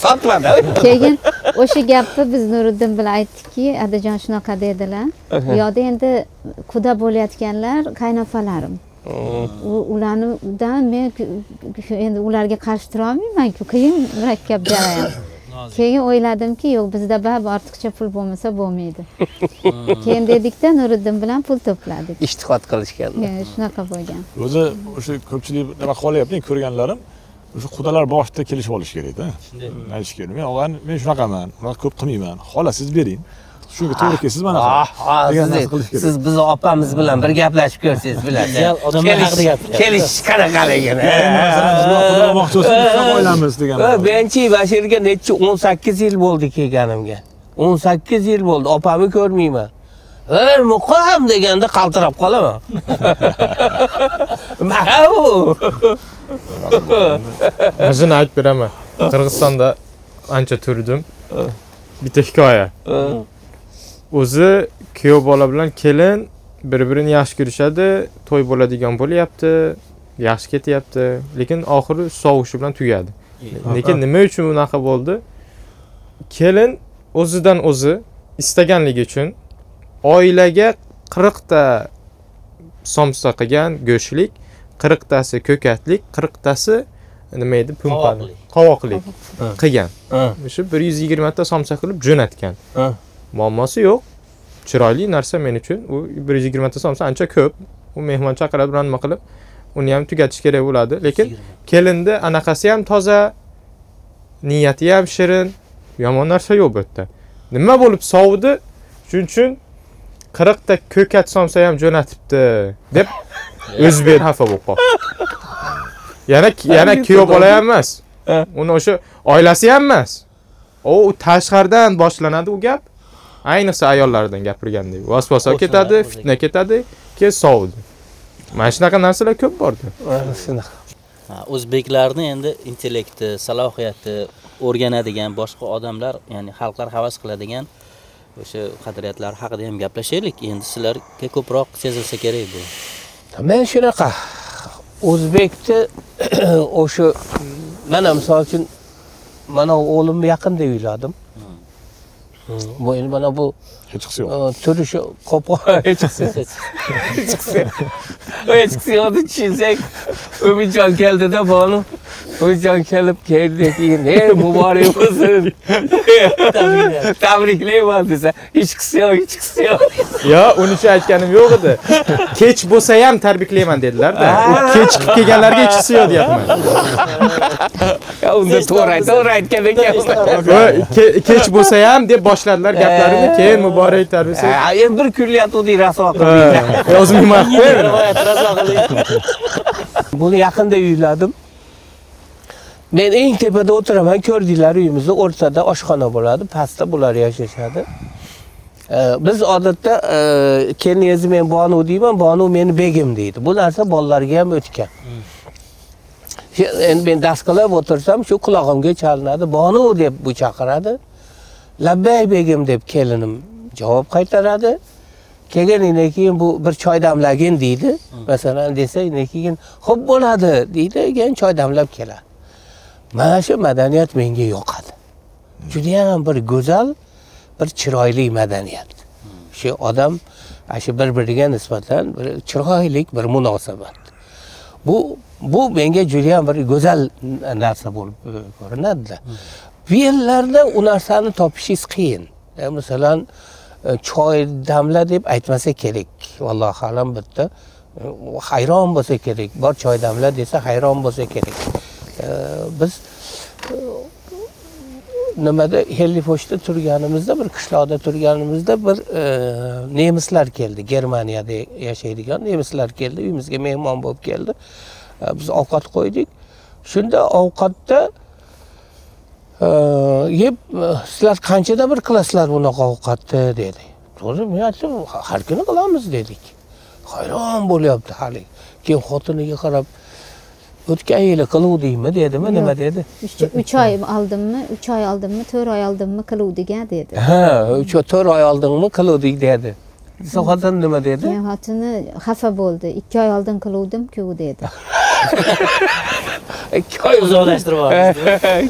sotmadi. Keyin o'sha gapni biz Nuriddin bilan aytdikki, Adajon shunaqa dedilar. Bu yoqda endi quda bo'layotganlar qaynopalarim. Ulardan men endi ularga qarshi tura olmayman-ku, qiyin murakkab jarayon. Keyin o'yladimki, yo'q, bizda ortiqcha pul bo'lmasa bo'lmaydi. Keyin dedikda Nuriddin bilan pul to'pladik. Ishtihod qilishgan. Shunaqa bo'lgan. O'zi o'sha ko'pchilik nima qilyapti, ko'rganlarim o'sha qudalar boshida kelishib olish kerak-da. Aytish kerak. Men shunaqaman, unaqa ko'p qilmayman. Xola siz bering. Shunga to'g'ri kelsiz mana. Siz biz opamiz bilan bir gaplashib ko'rsangiz bilasiz. Odamlar haqida gapiradi. Kelish qanaqaligini. Oilamiz degan. Menchi Bashirga necha 18 yil bo'ldi kelganimga. 18 yil bo'ldi, opamni ko'rmayman. Muqam deganda qaltirab qolaman. Mahu. O'zini aytib beraman. Qirg'izistonda ancha turdim. Bitta hikoya. O'zi kuyov bola bilan kelin bir-birini yaxshi ko'rishadi, to'y bo'ladigan bo'lyapti, yaxshi ketyapti, lekin oxiri sovushi bilan tugadi. Lekin nima uchun bunaqa bo'ldi? Kelin o'zidan o'zi istaganligi uchun oilaga 40 ta somsa qilgan go'shlik, 40 tasi ko'katlik, 40 tasi nima edi? Qovoqlik qilgan. O'sha 120 ta somsa qilib jo'natgan. Muammosi yo'q. Chiroyli narsa men uchun. U 120 ta somsa ancha ko'p. U mehmon chaqiradi bilan nima qilib, uni ham tugatish kerak bo'ladi. Lekin kelinda anaqasi ham toza, niyati ham shirin, yomon narsa yo'q bu yerda. Nima bo'lib sovdi? Shuning uchun 40 ta ko'kat somsa ham jo'natibdi deb o'zbek xafa bo'lib qoldi. Yana kuyov bola ham emas. Uni o'sha oilasi ham emas. U tashqaridan boshlanadi u gap. Ayniqsa ayollardan gapirgandek. Vasvasa ketadi, fitna ketadi, keyin sovdi. Mana shunaqa narsalar ko'p bordi. Shunaqa. O'zbeklarni endi intellekti, salohiyati o'rganadigan boshqa odamlar, ya'ni xalqlar havas qiladigan o'sha qadriyatlar haqida ham gaplashaylik. Endi sizlarga ko'proq sezilsa kerak bu. Men shunaqa o'zbekni o'sha mana misol uchun mana o'g'limni yaqinda uyladim. Bu endi mana bu hech qisi yo'q. Turishi qo'pol hech qisi. Hech qisi yo'q tushunsak, Umidjon keldida bonu. Umidjon kelib keyin, muborak bo'lsin. Tabriklayman desa, hech qisi yo'q, hech qisi yo'q. Yo, unicha aytganim yo'q edi. Kech bo'lsa ham tabriklayman dedilar-da. Kech qilib kelganlarga hech qisi yo'q deyapman. Ya unda to'g'ri aytgan ekansan. Kech bo'lsa ham deb boshladilar gaplarini, keyin muborak tarbiyasi. Endi bir kulliyat o'dik raso qildik. Yozmayman. Buni yaqinda uyladim. Men eng tepada o'tiraman, ko'rdinglar, uyimizda o'rtada oshxona bo'ladi, pastda bular yashashadi. Biz odatda keliniz men Bonu deyman, Bonu meni begim deydi. Bu narsa bolalarga ham o'tgan. Endi men dars qilib o'tirsam, shu quloqimga chalinadi, Bonu deb bu chaqiradi. Labbay begim deb kelinim javob qaytaradi. Kelganidan keyin bu bir choy damlagin deydi. Masalan desa, keyin xo'p bo'ladi deydi, keyin choy damlab keladi. Mana shu madaniyat menga yoqadi. Juda ham bir go'zal, bir chiroyli madaniyat. Shu odam shu bir-biriga nisbatan bir chiroyli bir munosabat. Bu menga juda ham bir go'zal narsa bo'lib ko'rinadi. Bu yerlarda u narsani topishingiz qiyin. Masalan, choy damla deb aytmasa kerak. Vallohi alam bitta hayron bo'lsa kerak. Bor choy damla desa hayron bo'lsa kerak. Biz nimada Hellifoshda turganimizda, bir qishloqda turganimizda bir nemislar keldi. Germaniyada yashaydigan nemislar keldi. Uyimizga mehmon bo'lib keldi. Biz ovqat qo'ydik. Shunda ovqatda yeb sizlar qanchada bir qilasizlar bunaqa ovqatni dedi. To'g'ri, men aytdim, har kuni qilamiz dedik. Hayron bo'lyapti hali. Keyin xotiniga qarab, o'tgan yili qiluvdingmi dedimi, nima dedi? 3 oy oldimmi, 3 oy oldimmi, 4 oy oldimmi qiluvdik-a dedi. Ha, 4 oy oldingmi qiluvdik dedi. Xotin nima dedi? Xotini xafa bo'ldi. 2 oy oldin qiluvdim-ku dedi. 2 oy uzoqlashtirib oldi.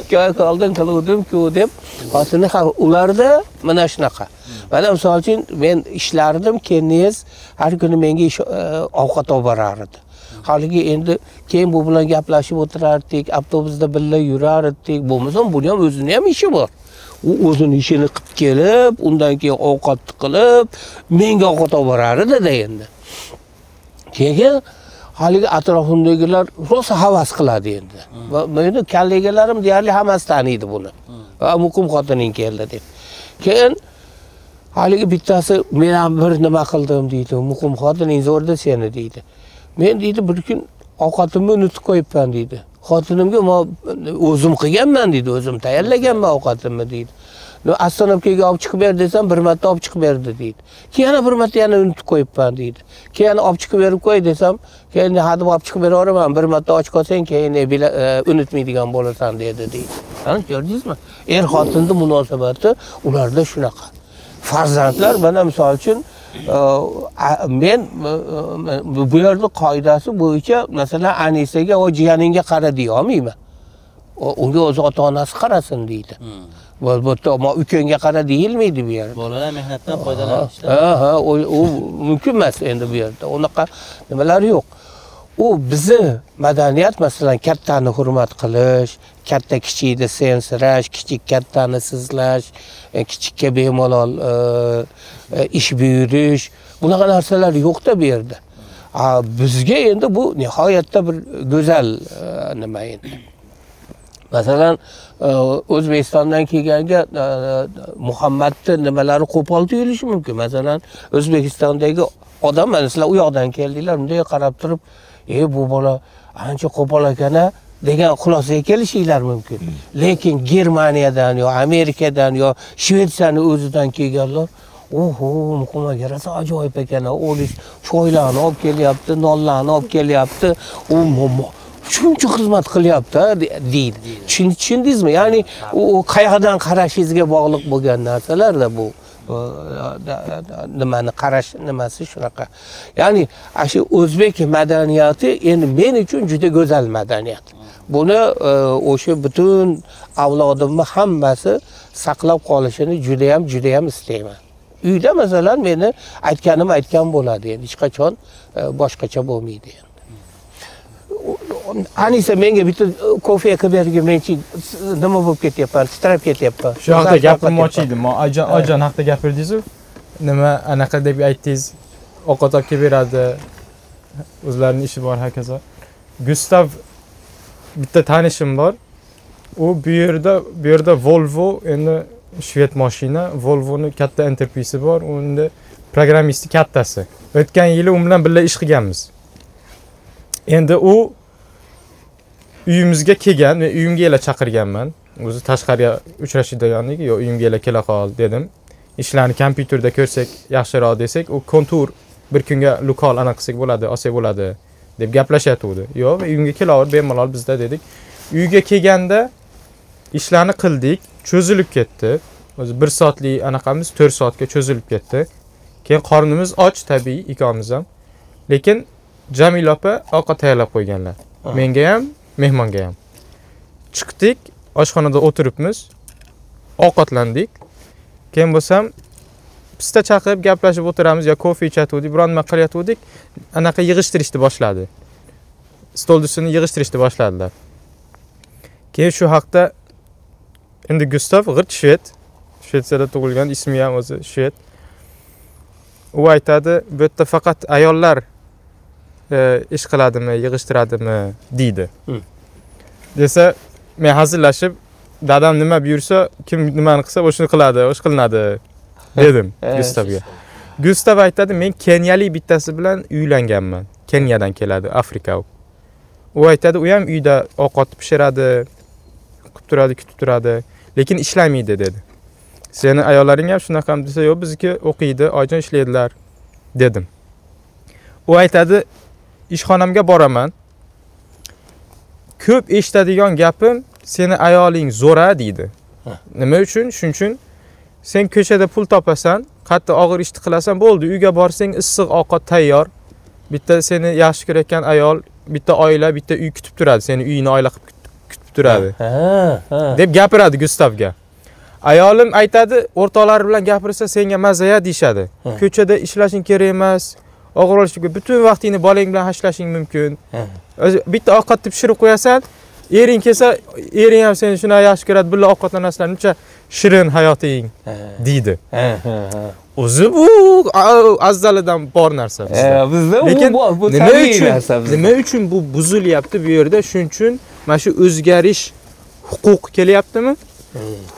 2 oy oldin qiluvdim-ku deb xotini ularda mana shunaqa. Mana misol uchun men ishlardim, kenniz har kuni menga ovqat olib borardi. Haligi endi keyin bu bilan gaplashib o'tirardik, avtobusda birga yurardik. Bo'lmasam buni ham o'zini ham ishi bor. U o'zini ishini qilib kelib, undan keyin ovqat qilib, menga ovqat olib borardi-da endi. Keyin haligi atrofimdagilar rosa havas qiladi endi. Va meni kollegalarim deyarli hammasi taniydi buni. Va muqim xotining keldi deb. Keyin haligi bittasi men ham bir nima qildim deydi. Muqim xotining zo'rda seni deydi. Men deydi bir kun ovqatimni unutib qo'yibman deydi. Xotinimga o'zim qilganman deydi, o'zim tayyorlaganman ovqatimni deydi. Astronomkaga olib chiqib ber desam, bir marta olib chiqib berdi deydi. Keyin yana bir marta yana unutib qo'yibman deydi. Keyin olib chiqib berib qo'y desam, keyin hadib olib chiqib beraveraman, bir marta och qolsang keyin unutmaydigan bo'lasan dedi deydi. Qani ko'rdingizmi? Er xotinning munosabati ularda shunaqa. Farzandlar mana misol uchun men bu yerda qoidasi bo'yicha masalan Anisaga o jiyaningga qara deya olmayman. Unga o'z ota-onasi qarasin deydi. Albatta, ammo ukangga qara deyilmaydi bu yerda. Bolalar mehnatdan foydalanishdi. Ha, u mumkin emas endi bu yerda. Unaqa nimalar yo'q. U bizi madaniyat masalan kattani hurmat qilish, katta kichikni sensirash, kichik kattani sizlash, kichikka bemalol ish buyurish, bunaqa narsalar yo'q-da bu yerda. Bizga endi bu nihoyatda bir go'zal nima endi. Masalan, O'zbekistondan kelganga Muhammadning nimalari qo'pol tuyulishi mumkin. Masalan, O'zbekistondagi odam, mana sizlar u yoqdan keldinglar, bunday qarab turib, bu bola ancha qo'pol ekan-a degan xulosaga kelishinglar mumkin. Lekin Germaniyadan yo Amerikadan yo Shvetsiyaning o'zidan kelganlar, oho, muhimga rosa ajoyib ekan, o'lis choylarni olib kelyapti, nonlarni olib kelyapti, shuncha xizmat qilyapti deydi. Tushundingizmi? Ya'ni u qayoqdan qarashingizga bog'liq bo'lgan narsalar-da bu. Nimani qarash nimasi shunaqa. Ya'ni shu o'zbek madaniyati endi men uchun juda go'zal madaniyat. Buni o'sha butun avlodimni hammasi saqlab qolishini juda ham istayman. Uyda masalan meni aytganim aytgan bo'ladi, endi hech qachon boshqacha bo'lmaydi endi. Anisa menga bitta kofe qilib bergin, men nima bo'lib ketyapman, titrab ketyapman. Shu haqda gapirmoqchi edim. Ojon haqida gapirdingiz-ku. Nima anaqa deb aytdingiz? Ovqat olib kelib beradi. O'zlarining ishi bor, hokazo. Gustav bitta tanishim bor. U bu yerda Volvo, endi shved mashina, Volvoning katta enterprisi bor. Unda programmisti kattasi. O'tgan yili u bilan birga ish qilganmiz. Endi u uyimizga kelgan va uyimga ela chaqirganman. O'zi tashqariga uchrashadiganlik, yo uyimga ela kela qol dedim. Ishlarni kompyuterda ko'rsak yaxshiroq desak, u kontur bir kunga lokal ana qilsak bo'ladi, olsak bo'ladi deb gaplashyapti. Yo'q, uyimga kelaver, bemalol bizda dedik. Uyga kelganda ishlarni qildik, cho'zilib ketdi. O'zi 1 soatlik anaqamiz 4 soatga cho'zilib ketdi. Keyin qornimiz och tabiiy ikkomiz ham. Lekin Jamila opa ovqat tayyorlab qo'yganlar. Menga ham, mehmonga ham. Chiqdik, oshxonada o'tiribmiz, ovqatlandik. Keyin bo'lsam, pista chaqib gaplashib o'tiramiz, yo kofe ichatdik, biron nima qilyotdik, anaqa yig'ishtirishni boshladi. Stol ustini yig'ishtirishni boshladilar. Keyin shu haqda endi Gustav g'irt shved, Shvetsiyada tug'ilgan, ismi ham o'zi shved. u aytadi bu yerda faqat ayollar ish qiladimi, yig'ishtiradimi deydi. Desa, men hazillashib, dadam nima buyursa, kim nimani qilsa o'shani qiladi, o'sh qilinadi dedim Gustavga. Gustav aytadi, men Keniyalik bittasi bilan uylanganman. Keniyadan keladi, Afrika u. U aytadi, u ham uyda ovqat pishiradi, qilib turadi, kutib turadi, lekin ishlamaydi dedi. Seni ayollaring ham shunaqami desa, yo'q, bizniki o'qiydi, ojon ishlaydilar dedim. U aytadi, ishxonamga boraman. Ko'p eshitadigan gapim, seni ayoling zo'ra deydi. Nima uchun? Shuning uchun sen ko'chada pul topasan, qattiq og'ir ishni qilasan, bo'ldi, uyga borsang issiq ovqat tayyor. Bitta seni yaxshi ko'rayotgan ayol, bitta oila, bitta uy kutib turadi, seni uyini oila qilib kutib turadi. deb gapiradi Gustavga. Ayolim aytadi, o'rtoqlari bilan gapirsa senga mazaya deyshadi. Ko'chada ishlashing kerak emas. Og'ir olishga butun vaqtingni bolang bilan hashlashing mumkin. Bitta ovqatni pishirib qo'yasan, ering kelsa, ering ham seni shuna yaxshi ko'radi, birga ovqatlanasizlar, uncha shirin hayoting deydi. O'zi bu azalidan bor narsa bizda. Lekin nima uchun bu buzilyapti bu yerda? Shuning uchun mana shu o'zgarish huquq kelyaptimi?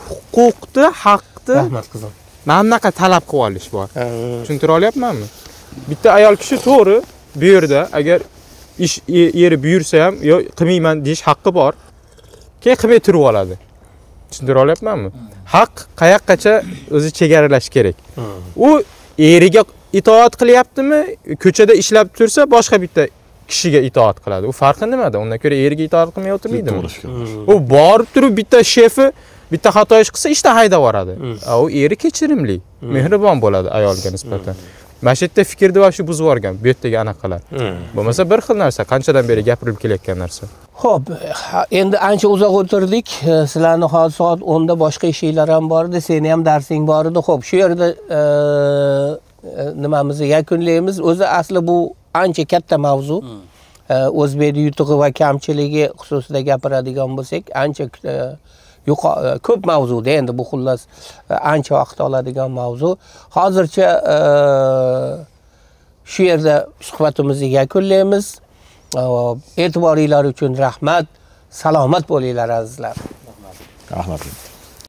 Huquqni, haqni rahmat qizim. Mana bunaqa talab qilib olish bor. Tushuntira olyapmanmi? Bitta ayol kishi to'g'ri bu yerda agar ish eri buyursa ham, yo qilmayman deyish haqqi bor. Keyin qilmay turib oladi. Tushuntira olyapmanmi? Haq qayoqqacha o'zi chegaralash kerak. U eriga itoat qilyaptimi? Ko'chada ishlab tursa boshqa bitta kishiga itoat qiladi. U farqi nimada? Undan ko'ra eriga itoat qilmay o'tirmaydimi? U borib turib bitta shefi bitta xato ish qilsa ishdan haydab yuboradi. U eri kechirimli, mehribon bo'ladi ayolga nisbatan. Mana shu yerda fikrni va shu buzib yuborgan, bu yerdagi anaqalar. Bo'lmasa bir xil narsa, qanchadan beri gapirib kelayotgan narsa. Xo'p, endi ancha uzoq o'tirdik. Sizlarning hozir soat 10 da boshqa ishinglar ham bor edi, seni ham darsing bor edi. Xo'p, shu yerda nimamizni yakunlaymiz. O'zi asli bu ancha katta mavzu. O'zbek yutug'i va kamchiligi xususida gapiradigan bo'lsak, ancha ko'p mavzuda endi bu xullas ancha vaqt oladigan mavzu. Hozircha shu yerda suhbatimizni yakunlaymiz. E'tiboringlar uchun rahmat. Salomat bo'linglar azizlar. Rahmat.